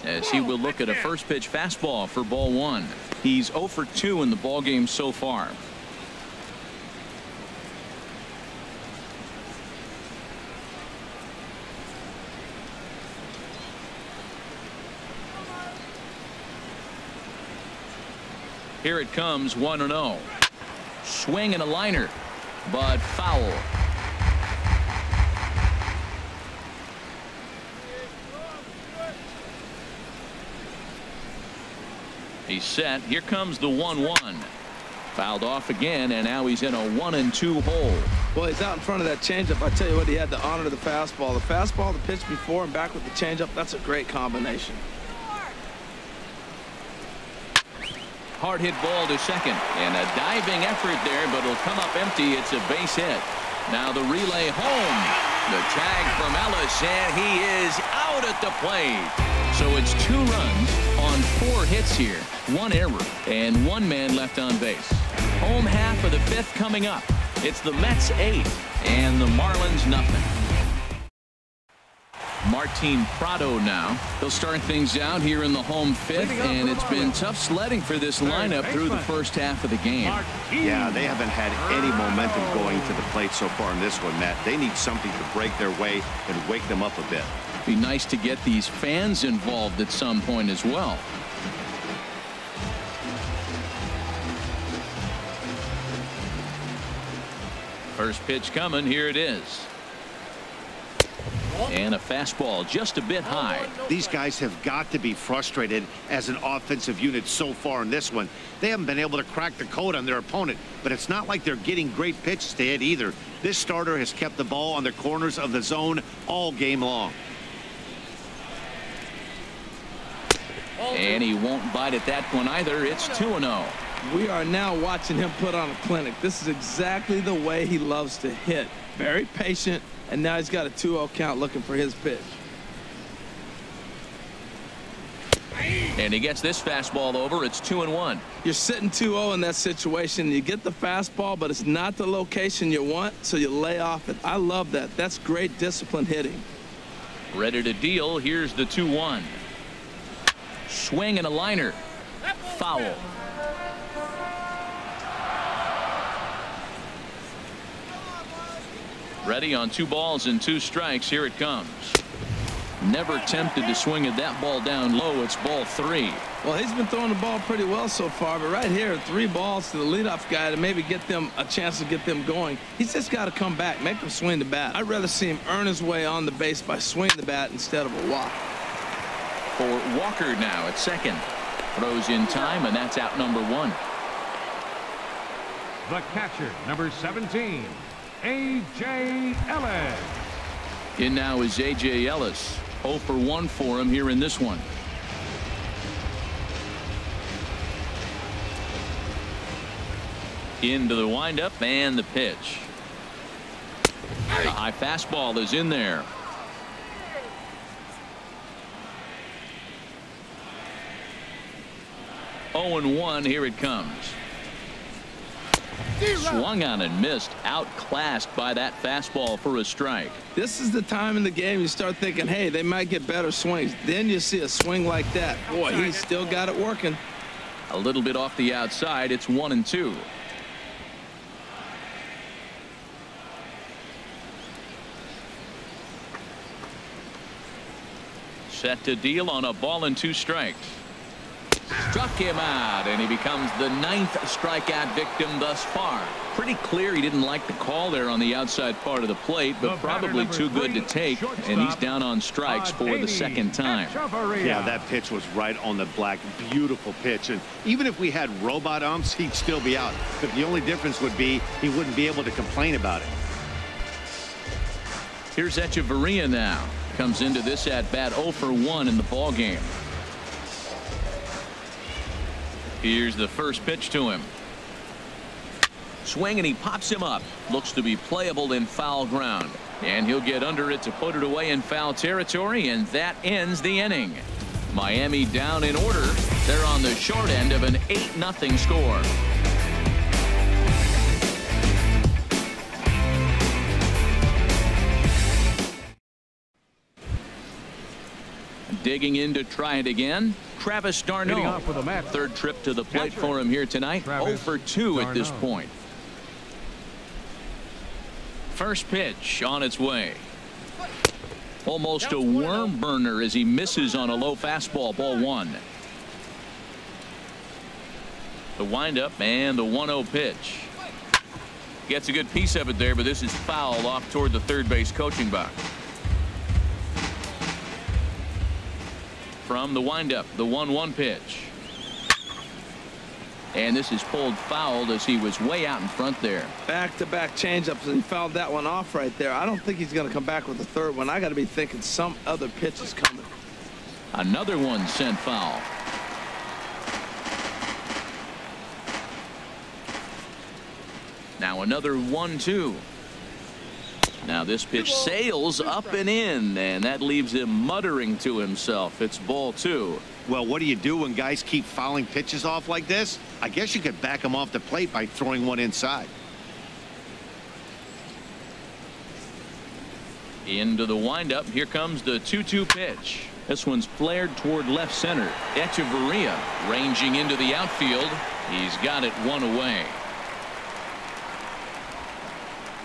as he will look at a first pitch fastball for ball 1. He's 0 for 2 in the ball game so far. Here it comes. 1-0. Swing and a liner, but foul. He's set. Here comes the 1-1. Fouled off again, and now he's in a 1-2 hole. Well, he's out in front of that changeup. I tell you what, he had to honor the fastball. The fastball, the pitch before, and back with the changeup. That's a great combination. Hard hit ball to second, and a diving effort there, but it'll come up empty. It's a base hit. Now the relay home. The tag from Ellis, and he is out. out at the plate. So it's 2 runs on 4 hits here. 1 error and 1 man left on base. Home half of the 5th coming up. It's the Mets 8 and the Marlins nothing. Martin Prado now. He'll start things out here in the home 5th, and it's been tough sledding for this lineup through the first half of the game. Yeah, they haven't had any momentum going to the plate so far in this one, Matt. They need something to break their way and wake them up a bit. Be nice to get these fans involved at some point as well. First pitch coming. Here it is. And a fastball just a bit high. These guys have got to be frustrated as an offensive unit so far in this one. They haven't been able to crack the code on their opponent, but it's not like they're getting great pitches to hit either. This starter has kept the ball on the corners of the zone all game long. And he won't bite at that one either. It's 2-0. We are now watching him put on a clinic. This is exactly the way he loves to hit. Very patient, and now he's got a 2-0 count looking for his pitch. And he gets this fastball over. It's 2-1. You're sitting 2-0 in that situation. You get the fastball, but it's not the location you want, so you lay off it. I love that. That's great disciplined hitting. Ready to deal. Here's the 2-1. Swing and a liner. Foul. Ready on 2 balls and 2 strikes. Here it comes. Never tempted to swing at that ball down low. It's ball 3. Well, he's been throwing the ball pretty well so far, but right here, 3 balls to the leadoff guy to maybe get them a chance to get them going. He's just got to come back, make them swing the bat. I'd rather see him earn his way on the base by swinging the bat instead of a walk. For Walker now at second. Throws in time, and that's out number 1. The catcher, number 17, A.J. Ellis. In now is A.J. Ellis. 0 for 1 for him here in this one. Into the windup and the pitch. The high fastball is in there. Oh and 1. Here it comes. Swung on and missed. Outclassed by that fastball for a strike. This is the time in the game you start thinking, hey, they might get better swings. Then you see a swing like that. Boy, he's still got it working. A little bit off the outside. It's 1-2. Set to deal on a ball and 2 strikes. Struck him out, and he becomes the 9th strikeout victim thus far. Pretty clear he didn't like the call there on the outside part of the plate, but probably too good to take, and he's down on strikes for the 2nd time. Yeah, that pitch was right on the black. Beautiful pitch, and even if we had robot umps, he'd still be out. But the only difference would be he wouldn't be able to complain about it. Here's Echeverria now. Comes into this at bat 0 for 1 in the ball game. Here's the first pitch to him. Swing, and he pops him up. Looks to be playable in foul ground. And he'll get under it to put it away in foul territory, and that ends the inning. Miami down in order. They're on the short end of an 8-0 score. Digging in to try it again. Travis d'Arnaud. 3rd trip to the plate for him here tonight. 0 for 2 at this point. First pitch on its way. Almost a worm burner as he misses on a low fastball. Ball 1. The windup and the 1-0 pitch. Gets a good piece of it there, but this is foul off toward the 3rd base coaching box. From the windup, the 1-1 pitch. And this is pulled fouled as he was way out in front there. Back-to-back changeups, and he fouled that one off right there. I don't think he's going to come back with the 3rd one. I got to be thinking some other pitch is coming. Another one sent foul. Now another 1-2. Now this pitch sails up and in, and that leaves him muttering to himself. It's ball 2. Well, what do you do when guys keep fouling pitches off like this? I guess you could back them off the plate by throwing one inside. Into the windup. Here comes the 2-2 pitch. This one's flared toward left center. Echeverria ranging into the outfield. He's got it one away.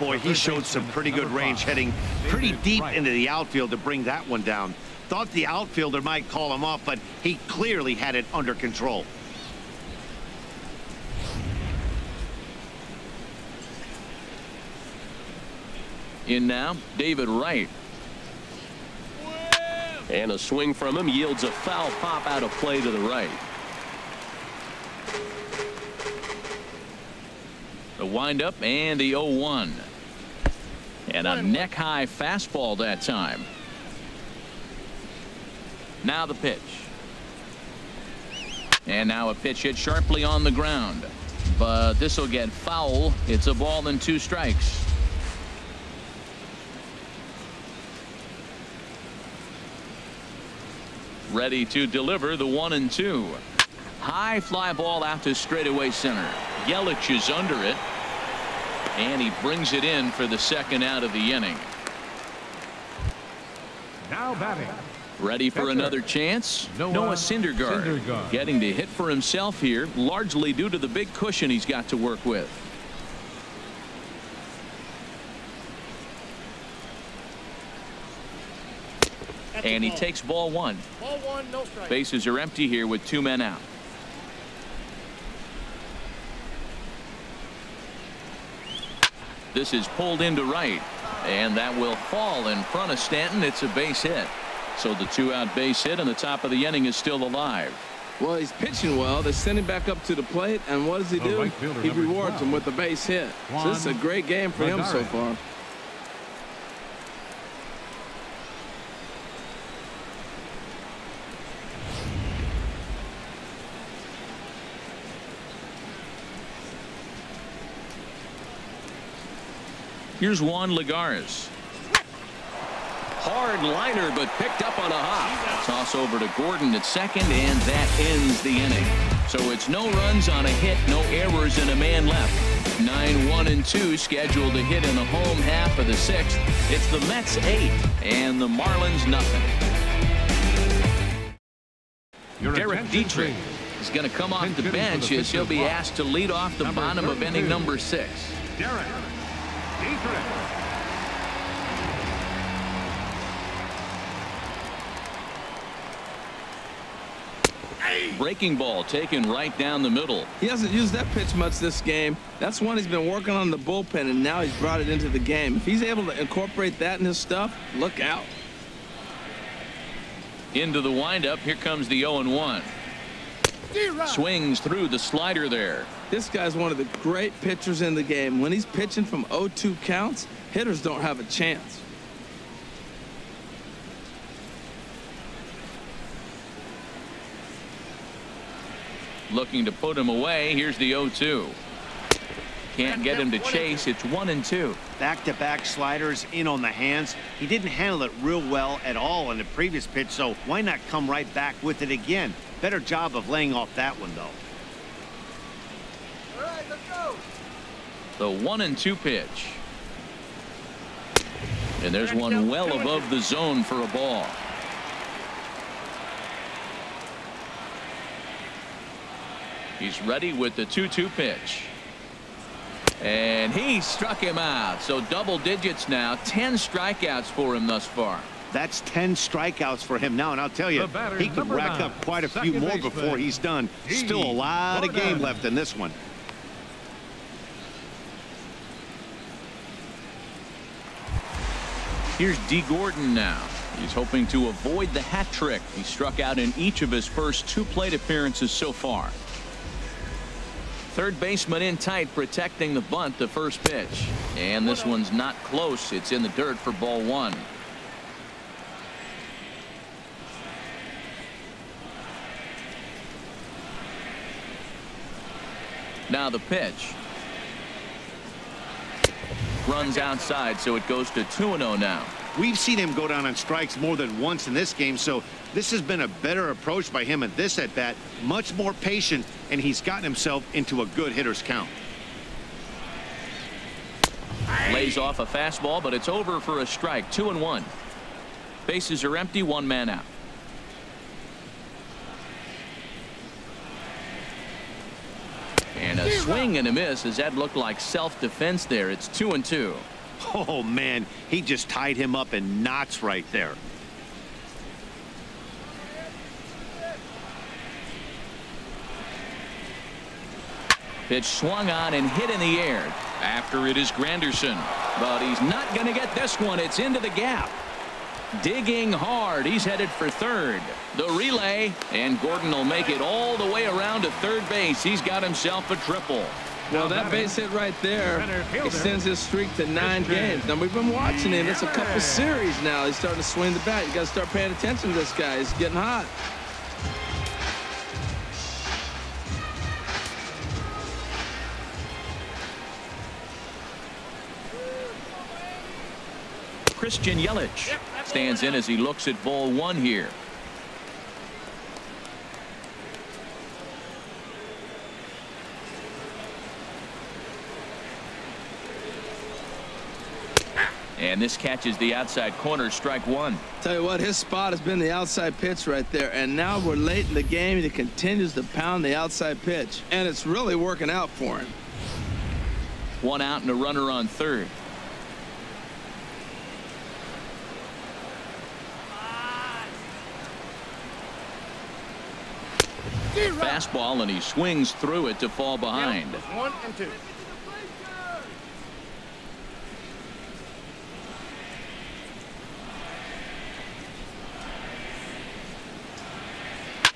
Boy, he showed some pretty good range heading pretty deep into the outfield to bring that one down. Thought the outfielder might call him off, but he clearly had it under control. In now, David Wright. And a swing from him yields a foul pop out of play to the right. The windup and the 0-1. And a neck-high fastball that time. Now the pitch. And now a pitch hit sharply on the ground. But this will get foul. It's a ball and 2 strikes. Ready to deliver the 1-2. High fly ball out to straightaway center. Yelich is under it. And he brings it in for the second out of the inning. Now batting. Ready for another chance? Noah Syndergaard getting to hit for himself here, largely due to the big cushion he's got to work with. And he takes ball 1. Ball 1, no strike. Bases are empty here with 2 men out. This is pulled into right, and that will fall in front of Stanton. It's a base hit. So the 2-out base hit and the top of the inning is still alive. Well, he's pitching well. They send him back up to the plate, and what does he do? Right fielder, He number rewards 12. him with a base hit. So this is a great game for him so far. Here's Juan Lagares. Hard liner, but picked up on a hop. Toss over to Gordon at second, and that ends the inning. So it's no runs on a hit, no errors, and a man left. 9-1-2 scheduled to hit in the home half of the 6th. It's the Mets 8 and the Marlins nothing. Derek Dietrich is going to come off the bench as he'll be asked to lead off the bottom of inning number 6. Derek Dietrich. Breaking ball taken right down the middle. He hasn't used that pitch much this game. That's one he's been working on in the bullpen, and now he's brought it into the game. If he's able to incorporate that in his stuff, look out. Into the windup. Here comes the 0-1. Swings through the slider there. This guy's one of the great pitchers in the game. When he's pitching from 0-2 counts, hitters don't have a chance. Looking to put him away. Here's the 0-2. Can't get him to chase. It's 1-2. Back-to-back sliders in on the hands. He didn't handle it real well at all in the previous pitch, so why not come right back with it again? Better job of laying off that one, though. All right, let's go. The 1-2 pitch. And there's one well above the zone for a ball. He's ready with the 2-2 pitch. And he struck him out. So double digits now. 10 strikeouts for him thus far. That's 10 strikeouts for him now, and I'll tell you, he could rack up quite a few more before he's done. Still a lot of game left in this one. Here's D. Gordon now. He's hoping to avoid the hat trick. He struck out in each of his first 2 plate appearances so far. Third baseman in tight, protecting the bunt, the first pitch. And this one's not close. It's in the dirt for ball 1. Now the pitch. runs outside, so it goes to 2-0 now. We've seen him go down on strikes more than once in this game, so this has been a better approach by him at this at-bat. Much more patient, and he's gotten himself into a good hitter's count. Lays off a fastball, but it's over for a strike. 2-1. Bases are empty, one man out. And a swing and a miss, as that looked like self-defense there. It's 2-2. Oh, man, he just tied him up in knots right there. Pitch swung on and hit in the air. After it is Granderson, but he's not going to get this one. It's into the gap. Digging hard. He's headed for third. The relay, and Gordon will make it all the way around to third base. He's got himself a triple. Well, that base hit right there extends his streak to 9 games. Now, we've been watching him. It's a couple series now. He's starting to swing the bat. You got to start paying attention to this guy. He's getting hot. Christian Yelich stands in as he looks at ball one here. And this catches the outside corner, strike one. Tell you what, his spot has been the outside pitch right there, and now we're late in the game and he continues to pound the outside pitch, and it's really working out for him. One out and a runner on third. Fastball, and he swings through it to fall behind. 1 and 2.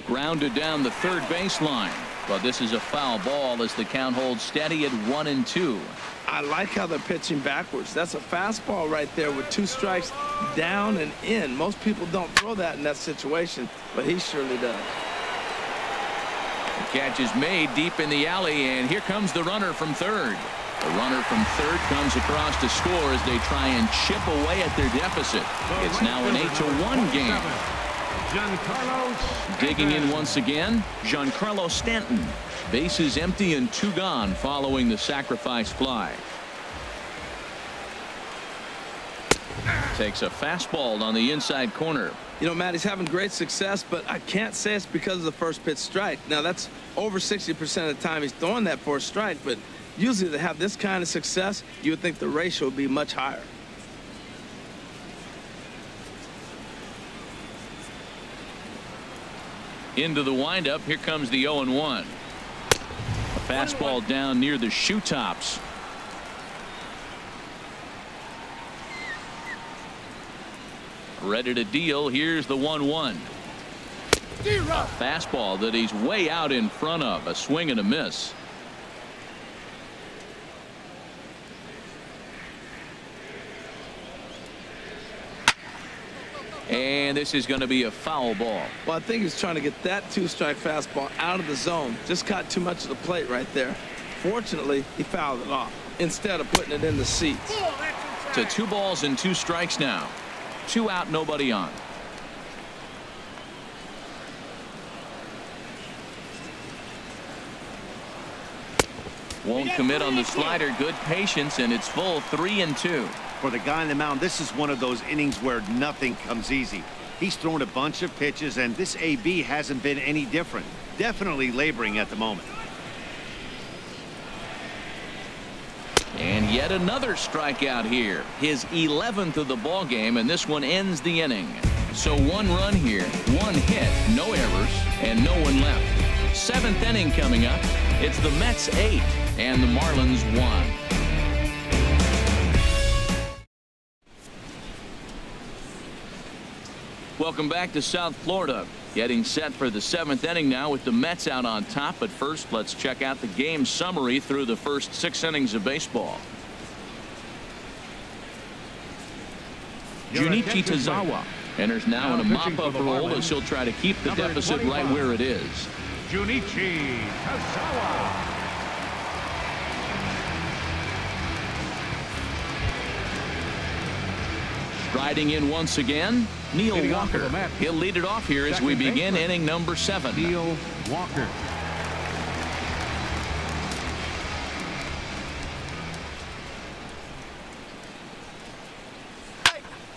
Grounded down the third baseline, but this is a foul ball as the count holds steady at 1 and 2. I like how they're pitching backwards. That's a fastball right there with 2 strikes down and in. Most people don't throw that in that situation, but he surely does. The catch is made deep in the alley, and here comes the runner from third. The runner from third comes across to score as they try and chip away at their deficit. It's now an 8-1 game. Digging in once again, Giancarlo Stanton. Bases empty and 2 gone following the sacrifice fly. Takes a fastball on the inside corner. You know, Matt, he's having great success, but I can't say it's because of the first pitch strike. Now, that's over 60% of the time he's throwing that for a strike, but usually to have this kind of success, you would think the ratio would be much higher. Into the windup. Here comes the 0-1. A fastball down near the shoe tops. Ready to deal. Here's the 1-1. A fastball that he's way out in front of. A swing and a miss. And this is going to be a foul ball. Well, I think he's trying to get that 2-strike fastball out of the zone. Just caught too much of the plate right there. Fortunately, he fouled it off instead of putting it in the seats. To 2 balls and 2 strikes now. 2 out, nobody on. Won't commit on the slider. Good patience, and it's full 3-2. For the guy on the mound, this is one of those innings where nothing comes easy. He's thrown a bunch of pitches, and this AB hasn't been any different. Definitely laboring at the moment. And yet another strikeout here. His 11th of the ball game, and this one ends the inning. So 1 run here, 1 hit, no errors, and no one left. 7th inning coming up. It's the Mets 8 and the Marlins 1. Welcome back to South Florida. Getting set for the 7th inning now with the Mets out on top. But first, let's check out the game summary through the first 6 innings of baseball. Junichi Tazawa enters now in a mop-up role as he'll try to keep the deficit right where it is. Junichi Tazawa. Riding in once again, Neil Walker. He'll lead it off here as we begin inning number 7. Neil Walker.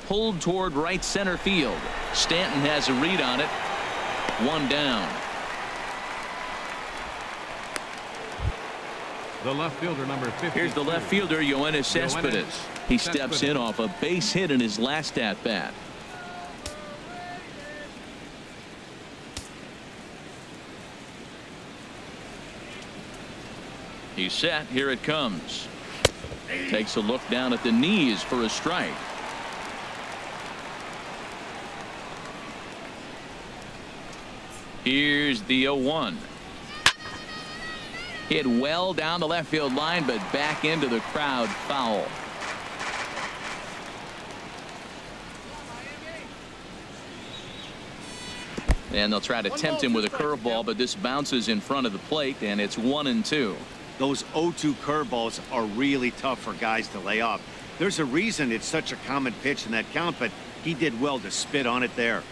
Pulled toward right center field. Stanton has a read on it. 1 down. The left fielder, number 50. Here's the left fielder, Yoenis Cespedes. He steps in off a base hit in his last at bat. He's set. Here it comes. Takes a look down at the knees for a strike. Here's the 0-1. Hit well down the left field line, but back into the crowd, foul. And they'll try to tempt him with a curveball, but this bounces in front of the plate, and it's 1-2. Those 0-2 curveballs are really tough for guys to lay off. There's a reason it's such a common pitch in that count, but he did well to spit on it there.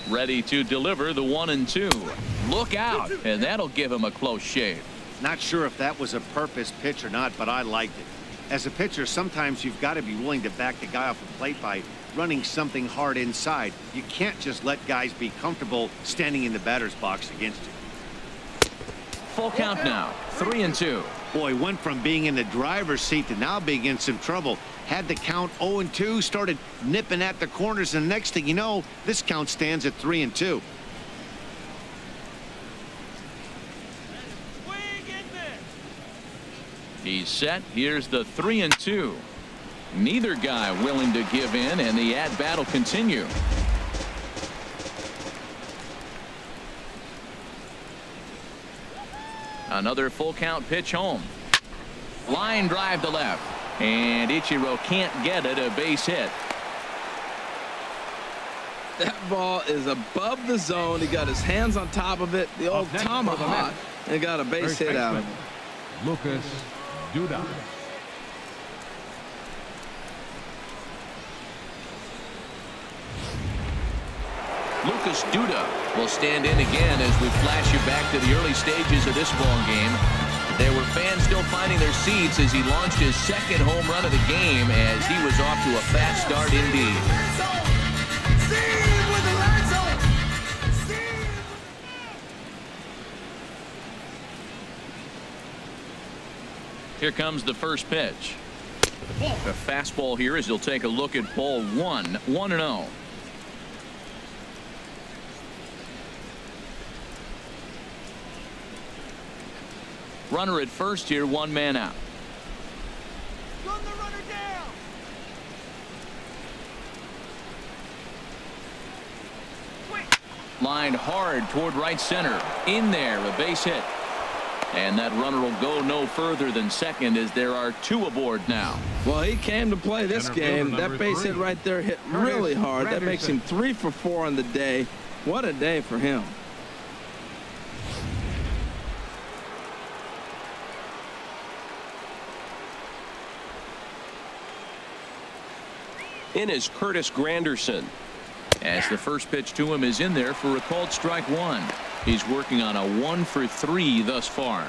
Ready to deliver the 1-2. Look out, and that'll give him a close shave. Not sure if that was a purpose pitch or not, but I liked it. As a pitcher, sometimes you've got to be willing to back the guy off the plate by running something hard inside. You can't just let guys be comfortable standing in the batter's box against you. Full count now. 3-2. Boy, went from being in the driver's seat to now being in some trouble. Had the count 0-2, started nipping at the corners, and the next thing you know, this count stands at 3-2. He's set. Here's the 3-2. Neither guy willing to give in, and the at-bat will continue. Another full count pitch home. Line drive to left. And Ichiro can't get it. A base hit. That ball is above the zone. He got his hands on top of it. The old tomahawk. And got a base hit out of it. Lucas Duda. Lucas Duda will stand in again as we flash you back to the early stages of this ball game. There were fans still finding their seats as he launched his second home run of the game as he was off to a fast start indeed. Here comes the first pitch. A fastball here as he'll take a look at ball 1. 1-0. Runner at first here, 1 man out. Run the runner down. Lined hard toward right center. In there, a base hit. And that runner will go no further than second as there are 2 aboard now. Well, he came to play this game. That base hit right there hit really hard. That makes him 3 for 4 on the day. What a day for him. In is Curtis Granderson. As the first pitch to him is in there for a called strike 1. He's working on a 1 for 3 thus far.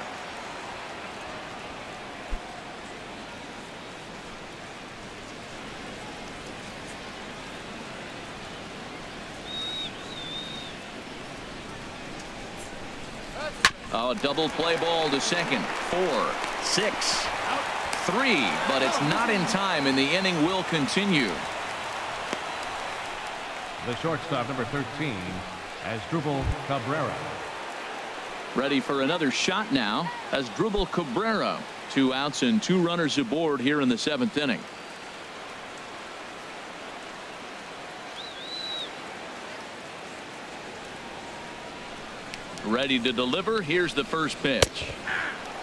Oh, double play ball to second. 4, 6, 3, but it's not in time, and the inning will continue. The shortstop, number 13, Asdrubal Cabrera. Ready for another shot now. Asdrubal Cabrera. 2 outs and 2 runners aboard here in the 7th inning. Ready to deliver. Here's the first pitch.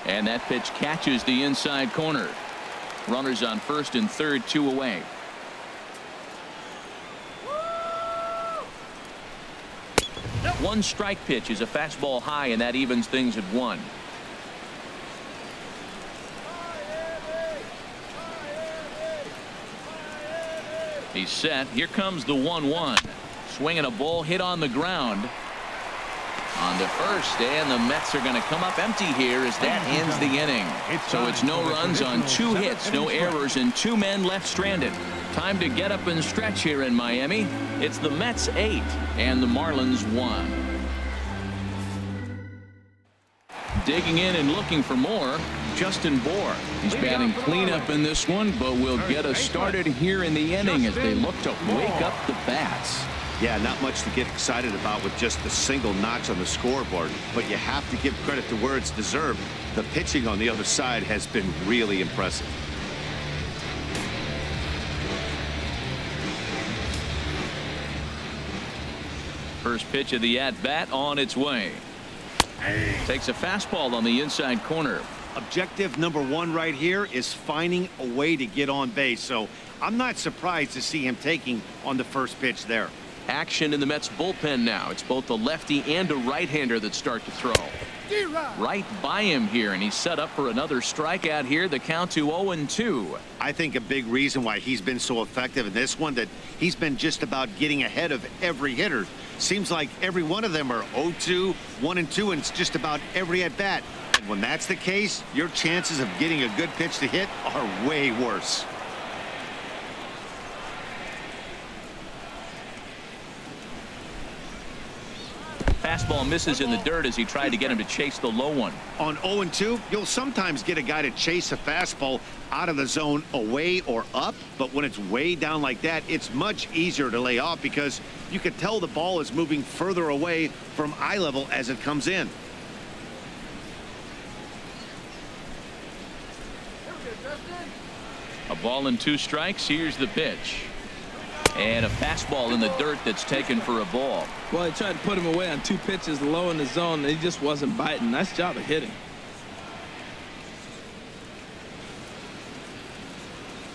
And that pitch catches the inside corner. Runners on first and third, 2 away. One strike pitch is a fastball high, and that evens things at 1. He's set. Here comes the 1-1. Swinging a ball hit on the ground. On the first, and the Mets are going to come up empty here as that ends the inning. So it's no runs on 2 hits, no errors, and 2 men left stranded. Time to get up and stretch here in Miami. It's the Mets 8 and the Marlins 1. Digging in and looking for more, Justin Bohr. He's batting cleanup in this one, but will get us started here in the inning as they look to wake up the bats. Yeah, not much to get excited about with just the single notch on the scoreboard, but you have to give credit to where it's deserved. The pitching on the other side has been really impressive. First pitch of the at-bat on its way. Takes a fastball on the inside corner. Objective number 1 right here is finding a way to get on base, so I'm not surprised to see him taking on the first pitch there. Action in the Mets bullpen now. It's both a lefty and a right-hander that start to throw. Right by him here, and he's set up for another strikeout here. The count to 0-2. I think a big reason why he's been so effective in this one, that he's been just about getting ahead of every hitter. Seems like every one of them are 0-2, 1-2, and it's just about every at-bat. And when that's the case, your chances of getting a good pitch to hit are way worse. Fastball misses in the dirt as he tried to get him to chase the low one. On 0-2, you'll sometimes get a guy to chase a fastball out of the zone away or up, but when it's way down like that, it's much easier to lay off because you can tell the ball is moving further away from eye level as it comes in. A ball and 2 strikes. Here's the pitch. And a fastball in the dirt that's taken for a ball. Well, he tried to put him away on 2 pitches low in the zone, and he just wasn't biting. Nice job of hitting.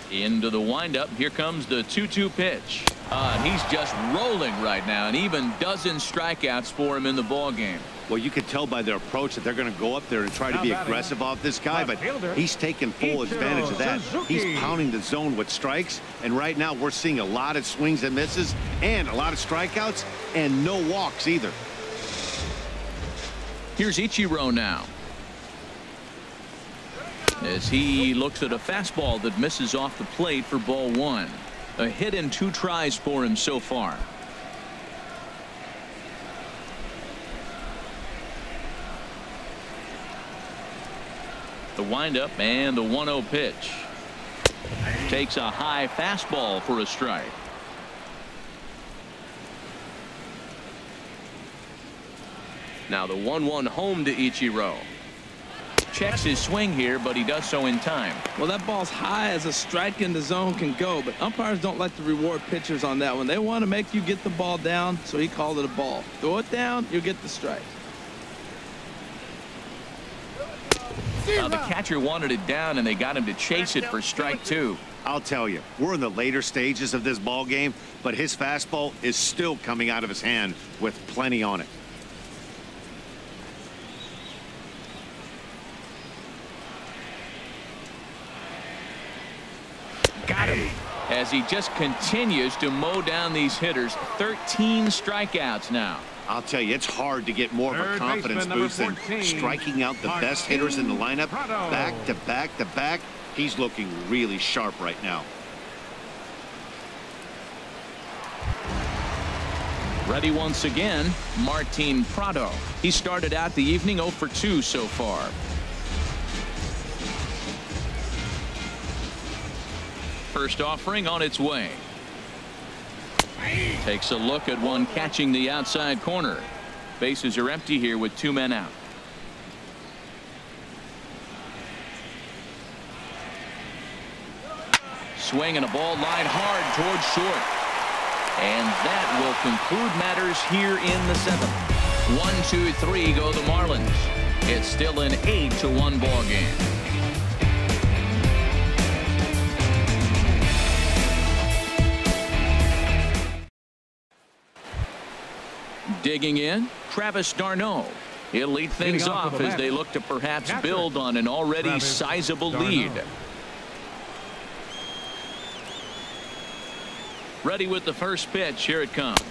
Into the windup. Here comes the 2-2 pitch. He's just rolling right now, and even dozen strikeouts for him in the ball game. Well, you can tell by their approach that they're going to go up there and try to be aggressive off this guy, but he's taking full advantage of that. He's pounding the zone with strikes, and right now we're seeing a lot of swings and misses and a lot of strikeouts and no walks either. Here's Ichiro now, as he looks at a fastball that misses off the plate for ball 1. A hit and 2 tries for him so far. The windup and the 1-0 pitch. Takes a high fastball for a strike. Now the 1-1 home to Ichiro. Checks his swing here, but he does so in time. Well, that ball's high as a strike in the zone can go, but umpires don't like to reward pitchers on that one. They want to make you get the ball down, so he called it a ball. Throw it down, you'll get the strike. Now the catcher wanted it down, and they got him to chase it for strike 2. I'll tell you, we're in the later stages of this ball game, but his fastball is still coming out of his hand with plenty on it. Got him. As he just continues to mow down these hitters. 13 strikeouts now. I'll tell you, it's hard to get more of a confidence boost than striking out the best hitters in the lineup back to back to back. He's looking really sharp right now. Ready once again, Martin Prado. He started out the evening 0 for 2 so far. First offering on its way. Takes a look at one catching the outside corner. Bases are empty here with 2 men out. Swing and a ball line hard towards short. And that will conclude matters here in the 7th. 1, 2, 3 go the Marlins. It's still an 8-1 ball game. Digging in, Travis d'Arnaud. He'll lead things off as they look to perhaps build on an already sizable lead. Ready with the first pitch. Here it comes.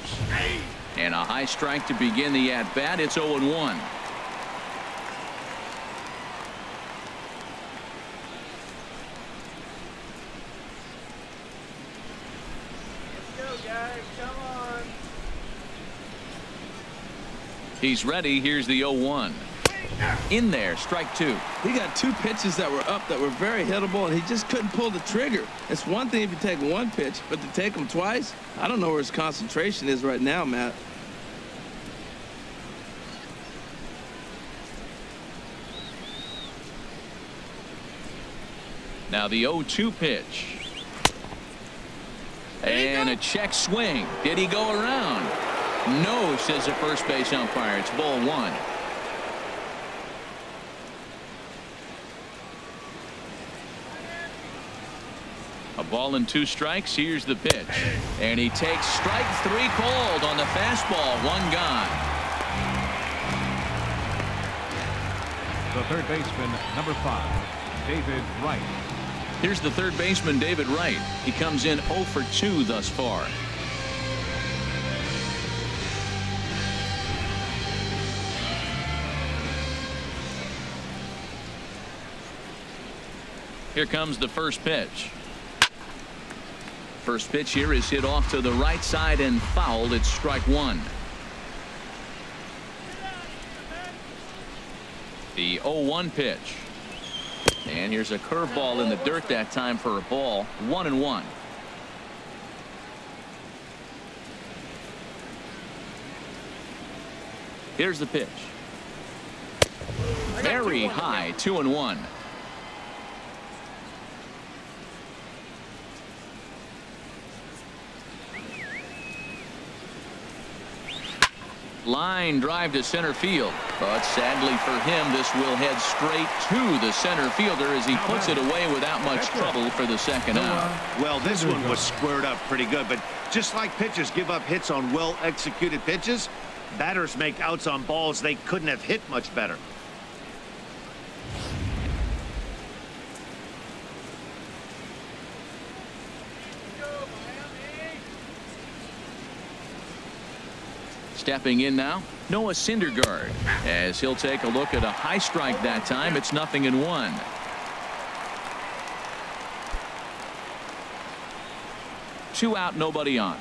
And a high strike to begin the at-bat. It's 0-1. He's ready. Here's the 0-1. In there, strike two. He got two pitches that were up that were very hittable, and he just couldn't pull the trigger. It's one thing if you take one pitch, but to take them twice, I don't know where his concentration is right now, Matt. Now the 0-2 pitch. And a check swing. Did he go around? No, says the first base umpire. It's ball one. A ball and 2 strikes. Here's the pitch. And he takes strike 3 called on the fastball. 1 gone. The third baseman, number 5, David Wright. Here's the third baseman, David Wright. He comes in 0 for 2 thus far. Here comes the first pitch. First pitch here is hit off to the right side and fouled. It's strike 1. The 0-1 pitch. And here's a curveball in the dirt that time for a ball. 1-1. Here's the pitch. Very high. 2-1. Line drive to center field, but sadly for him, this will head straight to the center fielder as he puts it away without much trouble for the second out. Well, this one was squared up pretty good, but just like pitchers give up hits on well executed pitches, batters make outs on balls they couldn't have hit much better. Stepping in now, Noah Syndergaard, as he'll take a look at a high strike that time. It's 0-1. Two out, nobody on.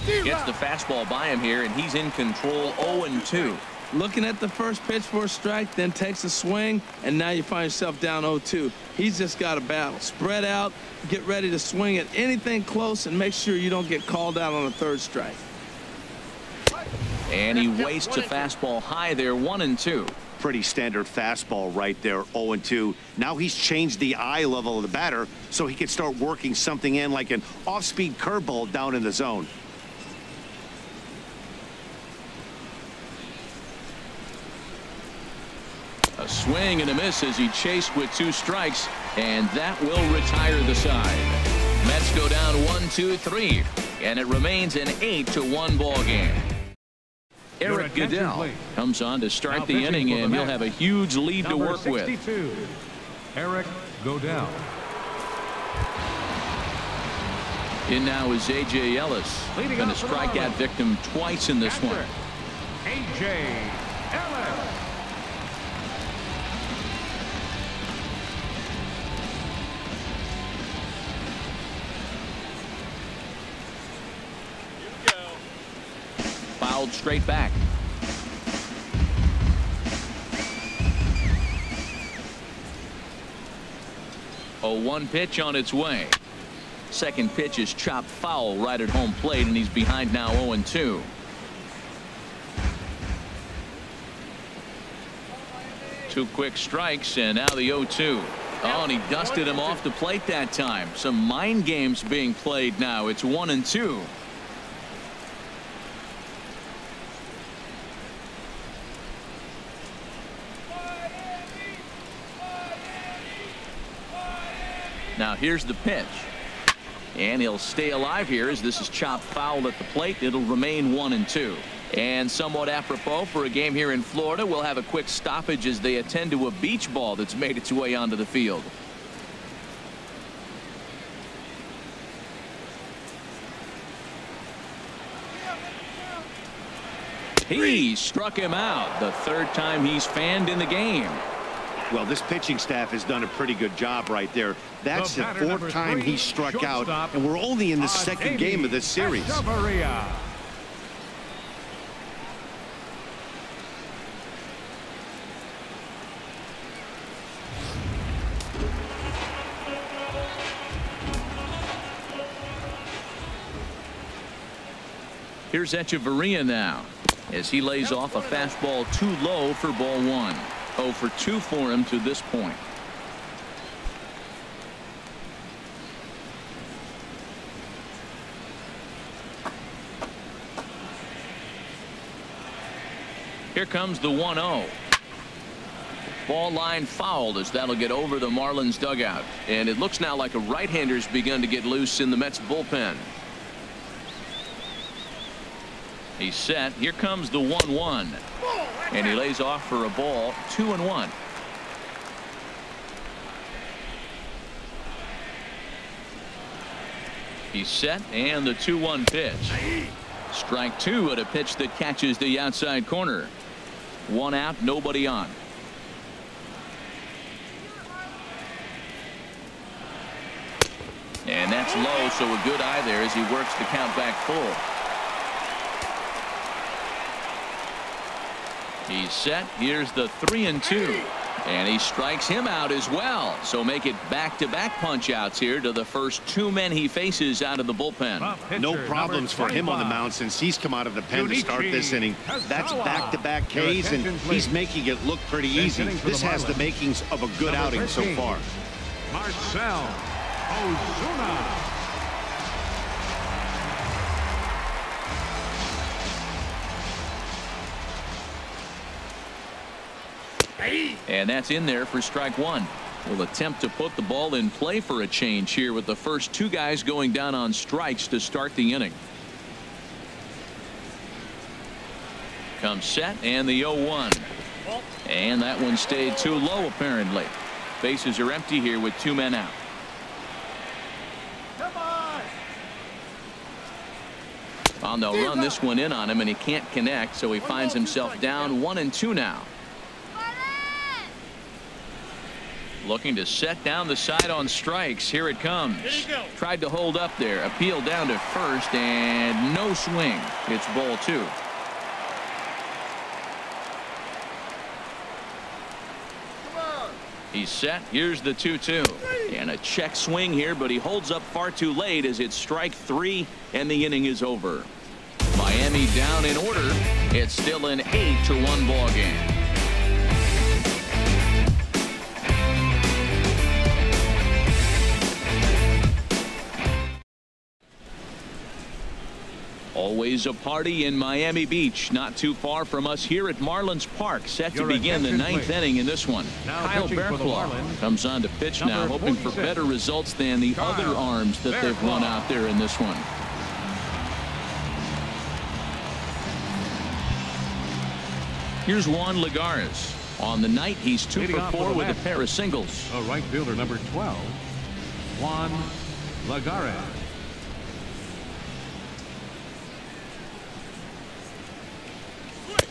Gets the fastball by him here, and he's in control. 0-2. Looking at the first pitch for a strike, then takes a swing, and now you find yourself down 0-2. He's just got a battle. Spread out, get ready to swing at anything close, and make sure you don't get called out on a third strike. And he wastes a fastball high there. 1-2. Pretty standard fastball right there. 0-2. Now he's changed the eye level of the batter so he can start working something in like an off-speed curveball down in the zone. A swing and a miss as he chased with 2 strikes, and that will retire the side. Mets go down 1-2-3, and it remains an 8-1 ball game. Eric Goodell comes on to start the inning, and he'll have a huge lead to work with. Eric Goodell. In now is A.J. Ellis. Going to strike that victim twice in this one. A.J. Ellis. Fouled straight back. A 1 pitch on its way. Second pitch is chopped foul right at home plate, and he's behind now 0-2. Two quick strikes, and now the 0-2. Oh, and he dusted him off the plate that time. Some mind games being played now. It's 1-2. Now here's the pitch, and he'll stay alive here as this is chopped foul at the plate. It'll remain 1-2. And somewhat apropos for a game here in Florida, we'll have a quick stoppage as they attend to a beach ball that's made its way onto the field. He struck him out, the third time he's fanned in the game. Well, this pitching staff has done a pretty good job right there. That's the fourth time he struck out, and we're only in the second game of this series. Here's Echeverria now as he lays off a fastball too low for ball one. 0 for 2 for him to this point. Here comes the 1-0. Ball line fouled as that'll get over the Marlins dugout. And it looks now like a right-hander's begun to get loose in the Mets bullpen. He's set. Here comes the 1-1. And he lays off for a ball. 2-1. He's set, and the 2-1 pitch. Strike two at a pitch that catches the outside corner. One out, nobody on. And that's low, so a good eye there as he works the count back full. He's set. Here's the 3-2. And he strikes him out as well. So make it back-to-back punch-outs here to the first two men he faces out of the bullpen. No problems for him on the mound since he's come out of the pen to start this inning. That's back-to-back Ks, and he's making it look pretty easy. This has the makings of a good outing so far. Marcell Ozuna. And that's in there for strike one. We'll attempt to put the ball in play for a change here with the first two guys going down on strikes to start the inning. Comes set and the 0-1. And that one stayed too low apparently. Bases are empty here with two men out. Well, they'll run this one in on him and he can't connect, so he finds himself down 1-2 now. Looking to set down the side on strikes. Here it comes. Tried to hold up there. Appeal down to first and no swing. It's ball two. He's set. Here's the 2-2. And a check swing here, but he holds up far too late as it's strike three and the inning is over. Miami down in order. It's still an 8-1 ball game. Always a party in Miami Beach, not too far from us here at Marlins Park, set to begin the ninth inning in this one. Kyle Barraclough comes on to pitch now, hoping for better results than the other arms that they've won out there in this one. Here's Juan Lagares. On the night, he's 2 for 4 with a pair of singles. A right fielder, number 12, Juan Lagares.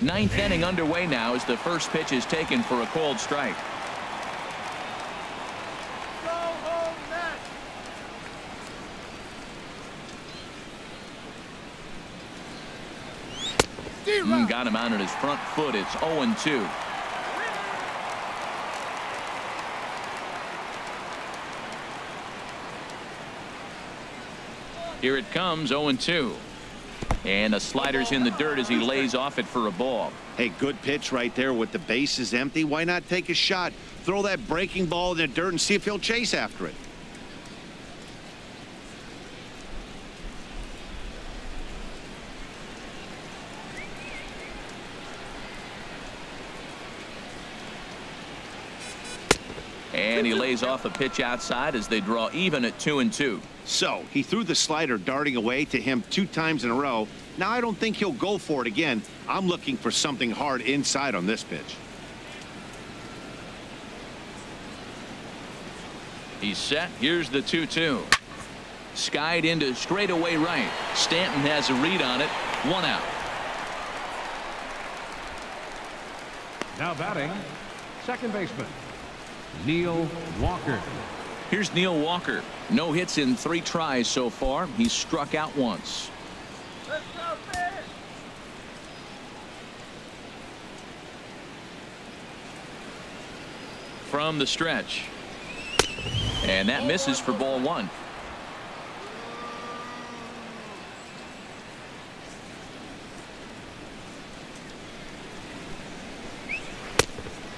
Ninth inning underway now as the first pitch is taken for a called strike. Go home, Mets. Got him out on his front foot. It's 0-2. Here it comes, 0-2. And the slider's in the dirt as he lays off it for a ball. Hey, good pitch right there with the bases empty. Why not take a shot? Throw that breaking ball in the dirt and see if he'll chase after it. And he lays off a pitch outside as they draw even at 2-2. So he threw the slider darting away to him 2 times in a row. Now, I don't think he'll go for it again. I'm looking for something hard inside on this pitch. He's set. Here's the 2-2. Skied into straightaway right. Stanton has a read on it. 1 out. Now batting, second baseman, Neil Walker. Here's Neil Walker. No hits in 3 tries so far. He's struck out once. Let's go, fish! From the stretch. And that misses for ball 1.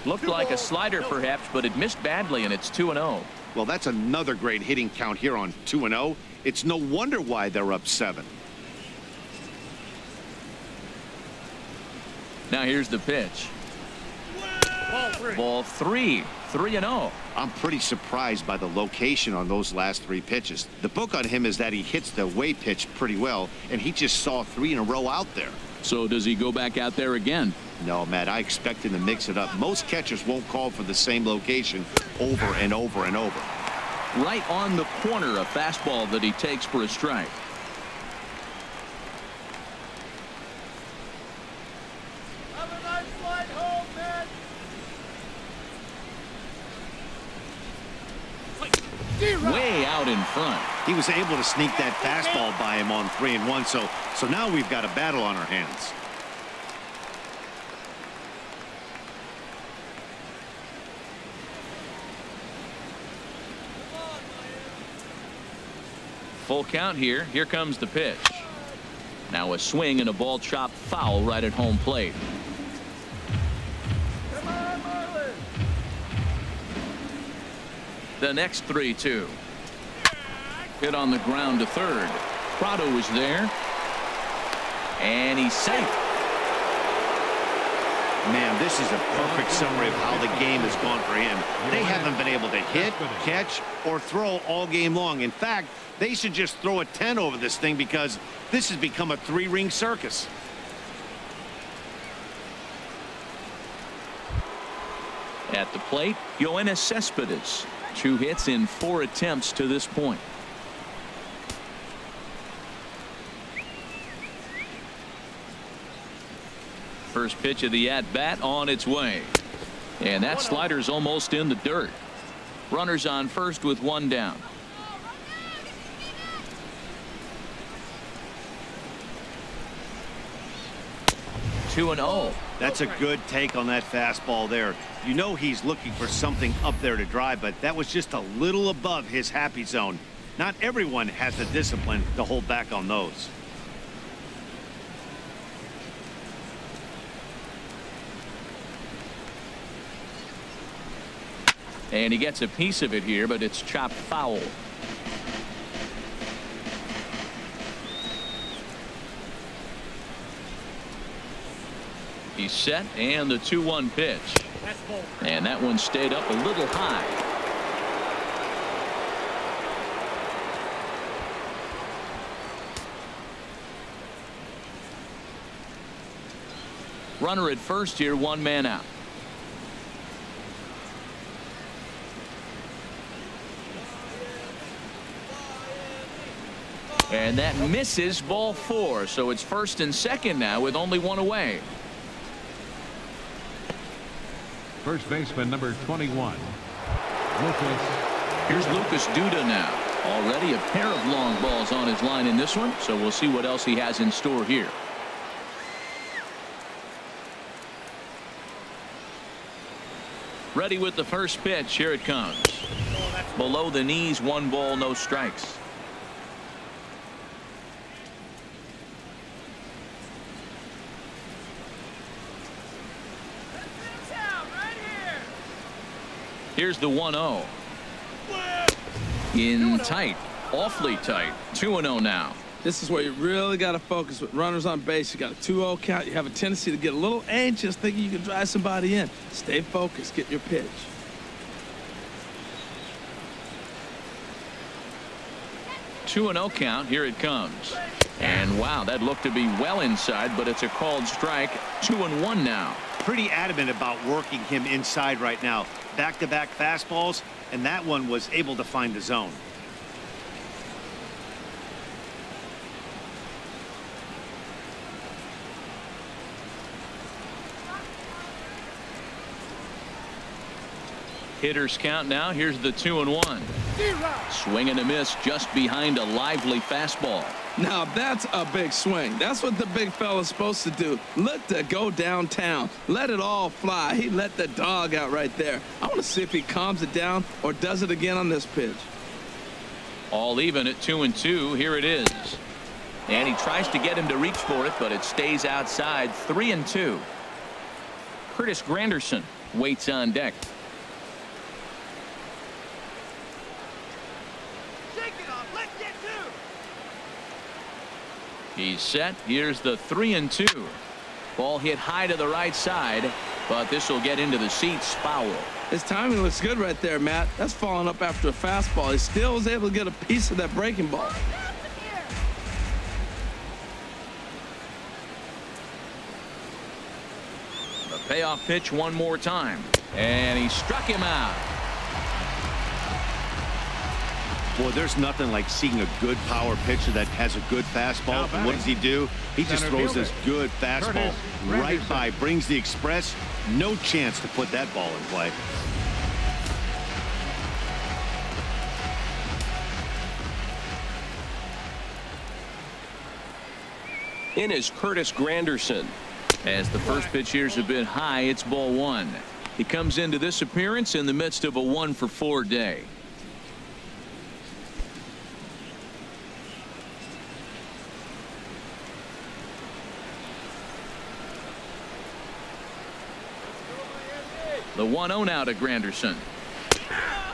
Looked like a slider perhaps, but it missed badly, and it's 2-0. Well, that's another great hitting count here on 2-0. It's no wonder why they're up 7. Now here's the pitch. Ball 3. 3-0. I'm pretty surprised by the location on those last 3 pitches. The book on him is that he hits the away pitch pretty well, and he just saw 3 in a row out there. So does he go back out there again? No, Matt, I expect him to mix it up. Most catchers won't call for the same location over and over and over. Right on the corner, a fastball that he takes for a strike. Have a nice flight home, man. Way out in front. He was able to sneak that fastball by him on 3-1, so now we've got a battle on our hands. Full count here. Here comes the pitch. Now a swing and a ball chopped foul right at home plate. Come on, Marlins. The next 3-2. Hit on the ground to third. Prado is there. And he's safe. Man, this is a perfect summary of how the game has gone for him. They haven't been able to hit, catch, or throw all game long. In fact, they should just throw a 10 over this thing because this has become a 3-ring circus. At the plate, Yoenis Cespedes. 2 hits in 4 attempts to this point. First pitch of the at-bat on its way. And that slider's almost in the dirt. Runners on first with 1 down. Two and 0. That's a good take on that fastball there. You know he's looking for something up there to drive, but that was just a little above his happy zone. Not everyone has the discipline to hold back on those. And he gets a piece of it here, but it's chopped foul. He's set, and the 2-1 pitch. And that one stayed up a little high. Runner at first here, 1 man out. And that misses, ball 4. So it's first and second now with only 1 away. First baseman number 21, Lucas. Here's Lucas Duda now. Already a pair of long balls on his line in this one. So we'll see what else he has in store here. Ready with the first pitch. Here it comes. Below the knees, 1 ball, no strikes. Here's the 1-0. In tight. Awfully tight. 2-0 now. This is where you really got to focus with runners on base. You got a 2-0 count. You have a tendency to get a little anxious thinking you can drive somebody in. Stay focused. Get your pitch. Two 2-0 count. Here it comes. And wow, that looked to be well inside, but it's a called strike. 2-1 now. Pretty adamant about working him inside right now. Back-to-back fastballs, and that one was able to find the zone. Hitters count now. Here's the 2-1. Swing and a miss just behind a lively fastball. Now that's a big swing. That's what the big fella's supposed to do. Let that go downtown. Let it all fly. He let the dog out right there. I want to see if he calms it down or does it again on this pitch. All even at 2-2. Here it is. And he tries to get him to reach for it, but it stays outside. 3-2. Curtis Granderson waits on deck. He's set. Here's the 3-2. Ball hit high to the right side, but this will get into the seats. Foul. His timing looks good right there, Matt. That's falling up after a fastball. He still was able to get a piece of that breaking ball. The payoff pitch one more time, and he struck him out. Boy, there's nothing like seeing a good power pitcher that has a good fastball. And what does he do? He just throws this good fastball right by, brings the express. No chance to put that ball in play. In is Curtis Granderson. As the first pitch here's a bit high, it's ball one. He comes into this appearance in the midst of a 1-for-4 day. The 1-0 now to Granderson.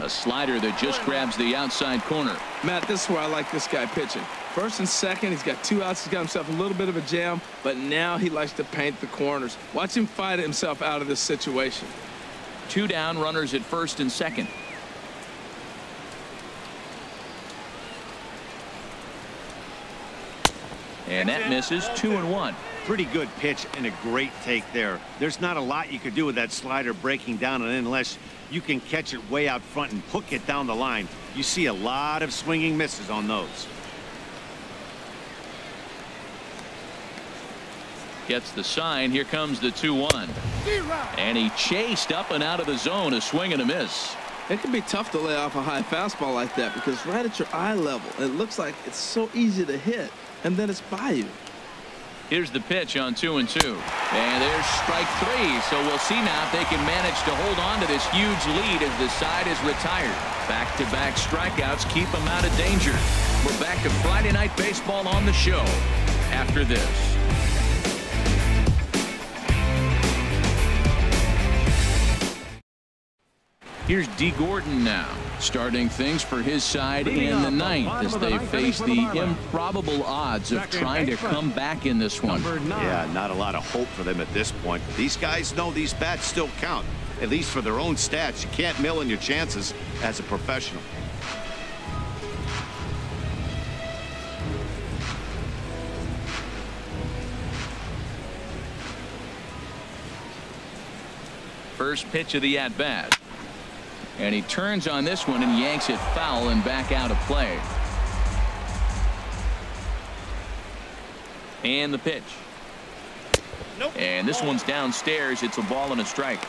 A slider that just grabs the outside corner. Matt, this is where I like this guy pitching. First and second, he's got 2 outs. He's got himself a little bit of a jam, but now he likes to paint the corners. Watch him fight himself out of this situation. 2 down, runners at first and second. And that misses. 2-1. Pretty good pitch and a great take there. There's not a lot you could do with that slider breaking down, and unless you can catch it way out front and hook it down the line, you see a lot of swinging misses on those. Gets the sign. Here comes the 2-1. And he chased up and out of the zone. A swing and a miss. It can be tough to lay off a high fastball like that because right at your eye level, it looks like it's so easy to hit, and then it's by you. Here's the pitch on 2-2. And there's strike 3. So we'll see now if they can manage to hold on to this huge lead as the side is retired. Back-to-back strikeouts keep them out of danger. We're back to Friday Night Baseball on the show after this. Here's D. Gordon now, starting things for his side in the 9th as they face the improbable odds of trying to come back in this one. Yeah, not a lot of hope for them at this point. These guys know these bats still count, at least for their own stats. You can't mill in your chances as a professional. First pitch of the at-bat. And he turns on this one and yanks it foul and back out of play. And the pitch. Nope. And this one's downstairs. It's a ball and a strike.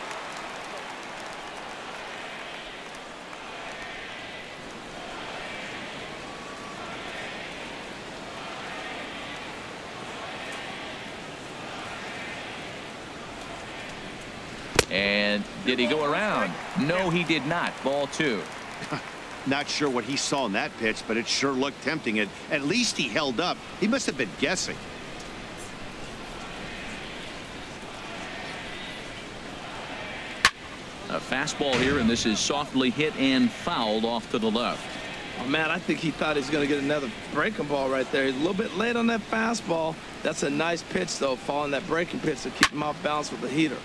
And did he go around? No, he did not. Ball 2. Not sure what he saw in that pitch, but it sure looked tempting. At least he held up. He must have been guessing. A fastball here, and this is softly hit and fouled off to the left. Oh, man, I think he thought he was going to get another breaking ball right there. He's a little bit late on that fastball. That's a nice pitch, though, following that breaking pitch to keep him off balance with the heater.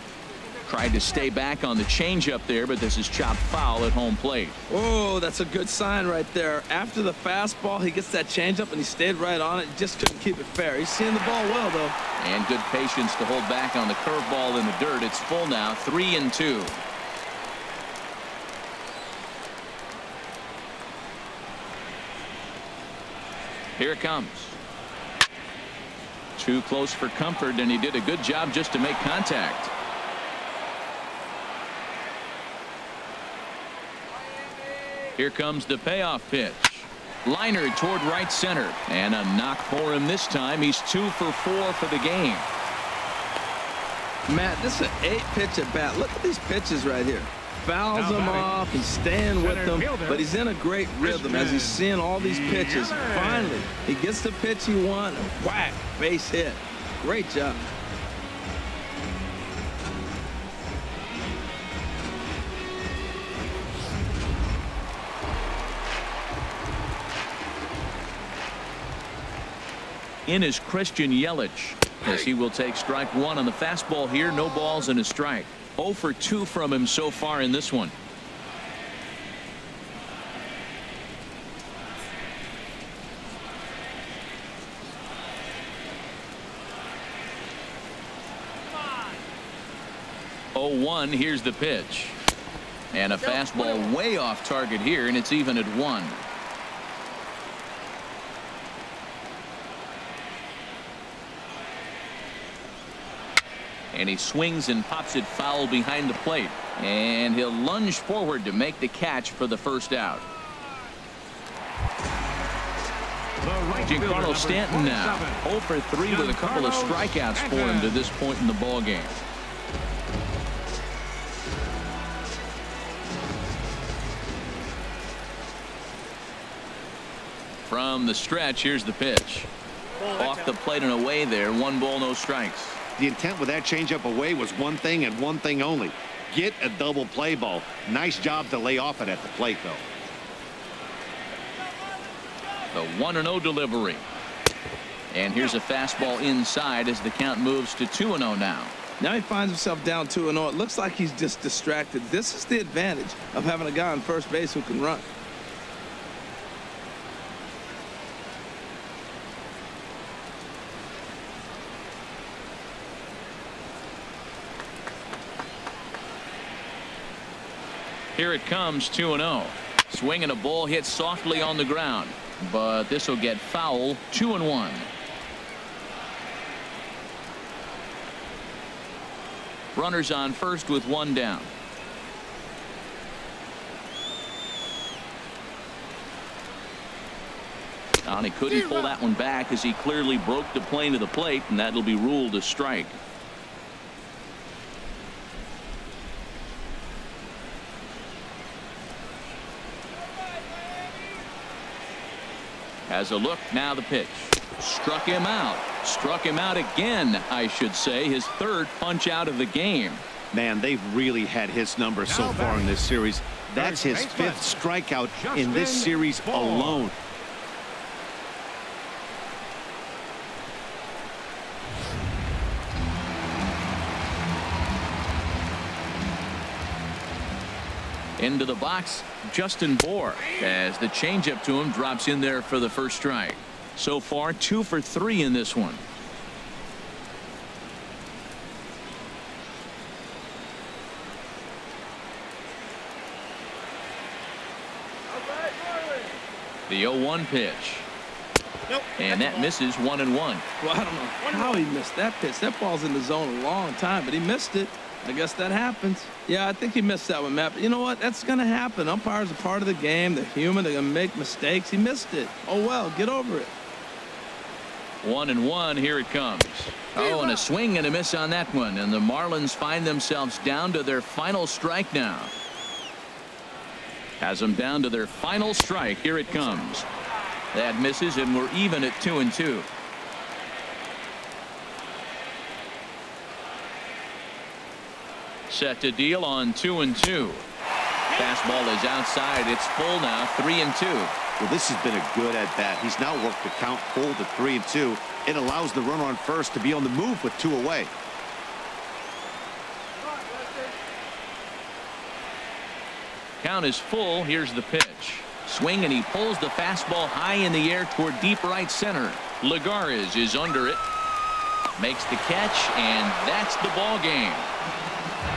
Tried to stay back on the changeup there, but this is chopped foul at home plate. Oh, that's a good sign right there. After the fastball, he gets that changeup, and he stayed right on it. Just couldn't keep it fair. He's seeing the ball well, though. And good patience to hold back on the curveball in the dirt. It's full now, 3-2. Here it comes. Too close for comfort, and he did a good job just to make contact. Here comes the payoff pitch. Liner toward right center, and a knock for him this time. He's 2 for 4 for the game. Matt, this is an 8-pitch at bat. Look at these pitches right here. Fouls him off. He's staying with them, but he's in a great rhythm as he's seeing all these pitches. Finally, he gets the pitch he wants. Whack, base hit. Great job. In is Christian Yelich, as he will take strike 1 on the fastball here. No balls and a strike. 0 for 2 from him so far in this one. Oh, 1. Here's the pitch. And a fastball way off target here, and it's even at 1. And he swings and pops it foul behind the plate. And he'll lunge forward to make the catch for the first out. Giancarlo Stanton now 0 for 3 with a couple of strikeouts for him to this point in the ball game. From the stretch, here's the pitch. Off the plate and away there. 1 ball, no strikes. The intent with that changeup away was one thing and one thing only. Get a double play ball. Nice job to lay off it at the plate, though. The 1-0 delivery. And here's a fastball inside as the count moves to 2-0 now. Now he finds himself down 2-0. It looks like he's just distracted. This is the advantage of having a guy on first base who can run. Here it comes, 2-0. Swing and a ball hit softly on the ground, but this will get foul. 2-1. Runners on first with 1 down. And he couldn't pull that one back as he clearly broke the plane to the plate, and that'll be ruled a strike. Has a look, now the pitch. Struck him out. Struck him out again, I should say. His 3rd punch out of the game. Man, they've really had his number so far in this series. That's his 5th strikeout in this series alone. Into the box, Justin Bohr, as the changeup to him drops in there for the first strike. So far 2 for 3 in this one. The 0-1 pitch. And that misses 1-1. Well, I don't know how he missed that pitch. That ball's in the zone a long time, but he missed it. I guess that happens. Yeah, I think he missed that one, Matt. But you know what? That's going to happen. Umpires are part of the game. They're human. They're going to make mistakes. He missed it. Oh, well, get over it. 1-1. Here it comes. Oh, and a swing and a miss on that one. And the Marlins find themselves down to their final strike now. Has them down to their final strike. Here it comes. That misses, and we're even at 2-2. Set to deal on 2-2. Fastball is outside. It's full now, 3-2. Well, this has been a good at bat. He's now worked the count full to 3-2. It allows the runner on first to be on the move with 2 away. Count is full. Here's the pitch. Swing, and he pulls the fastball high in the air toward deep right center. Lagares is under it. Makes the catch, and that's the ball game.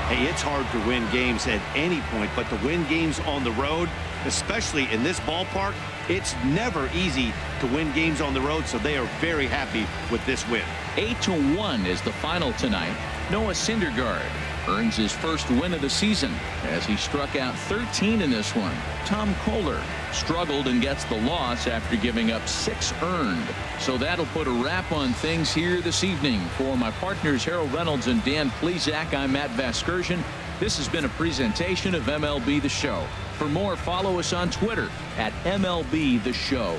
Hey, it's hard to win games at any point, but to win games on the road, especially in this ballpark, it's never easy to win games on the road, so they are very happy with this win. 8-1 is the final tonight. Noah Syndergaard earns his first win of the season as he struck out 13 in this one. Tom Kohler struggled and gets the loss after giving up 6 earned. So that'll put a wrap on things here this evening. For my partners Harold Reynolds and Dan Plesac, I'm Matt Vasgersian. This has been a presentation of MLB The Show. For more, follow us on Twitter at MLB The Show.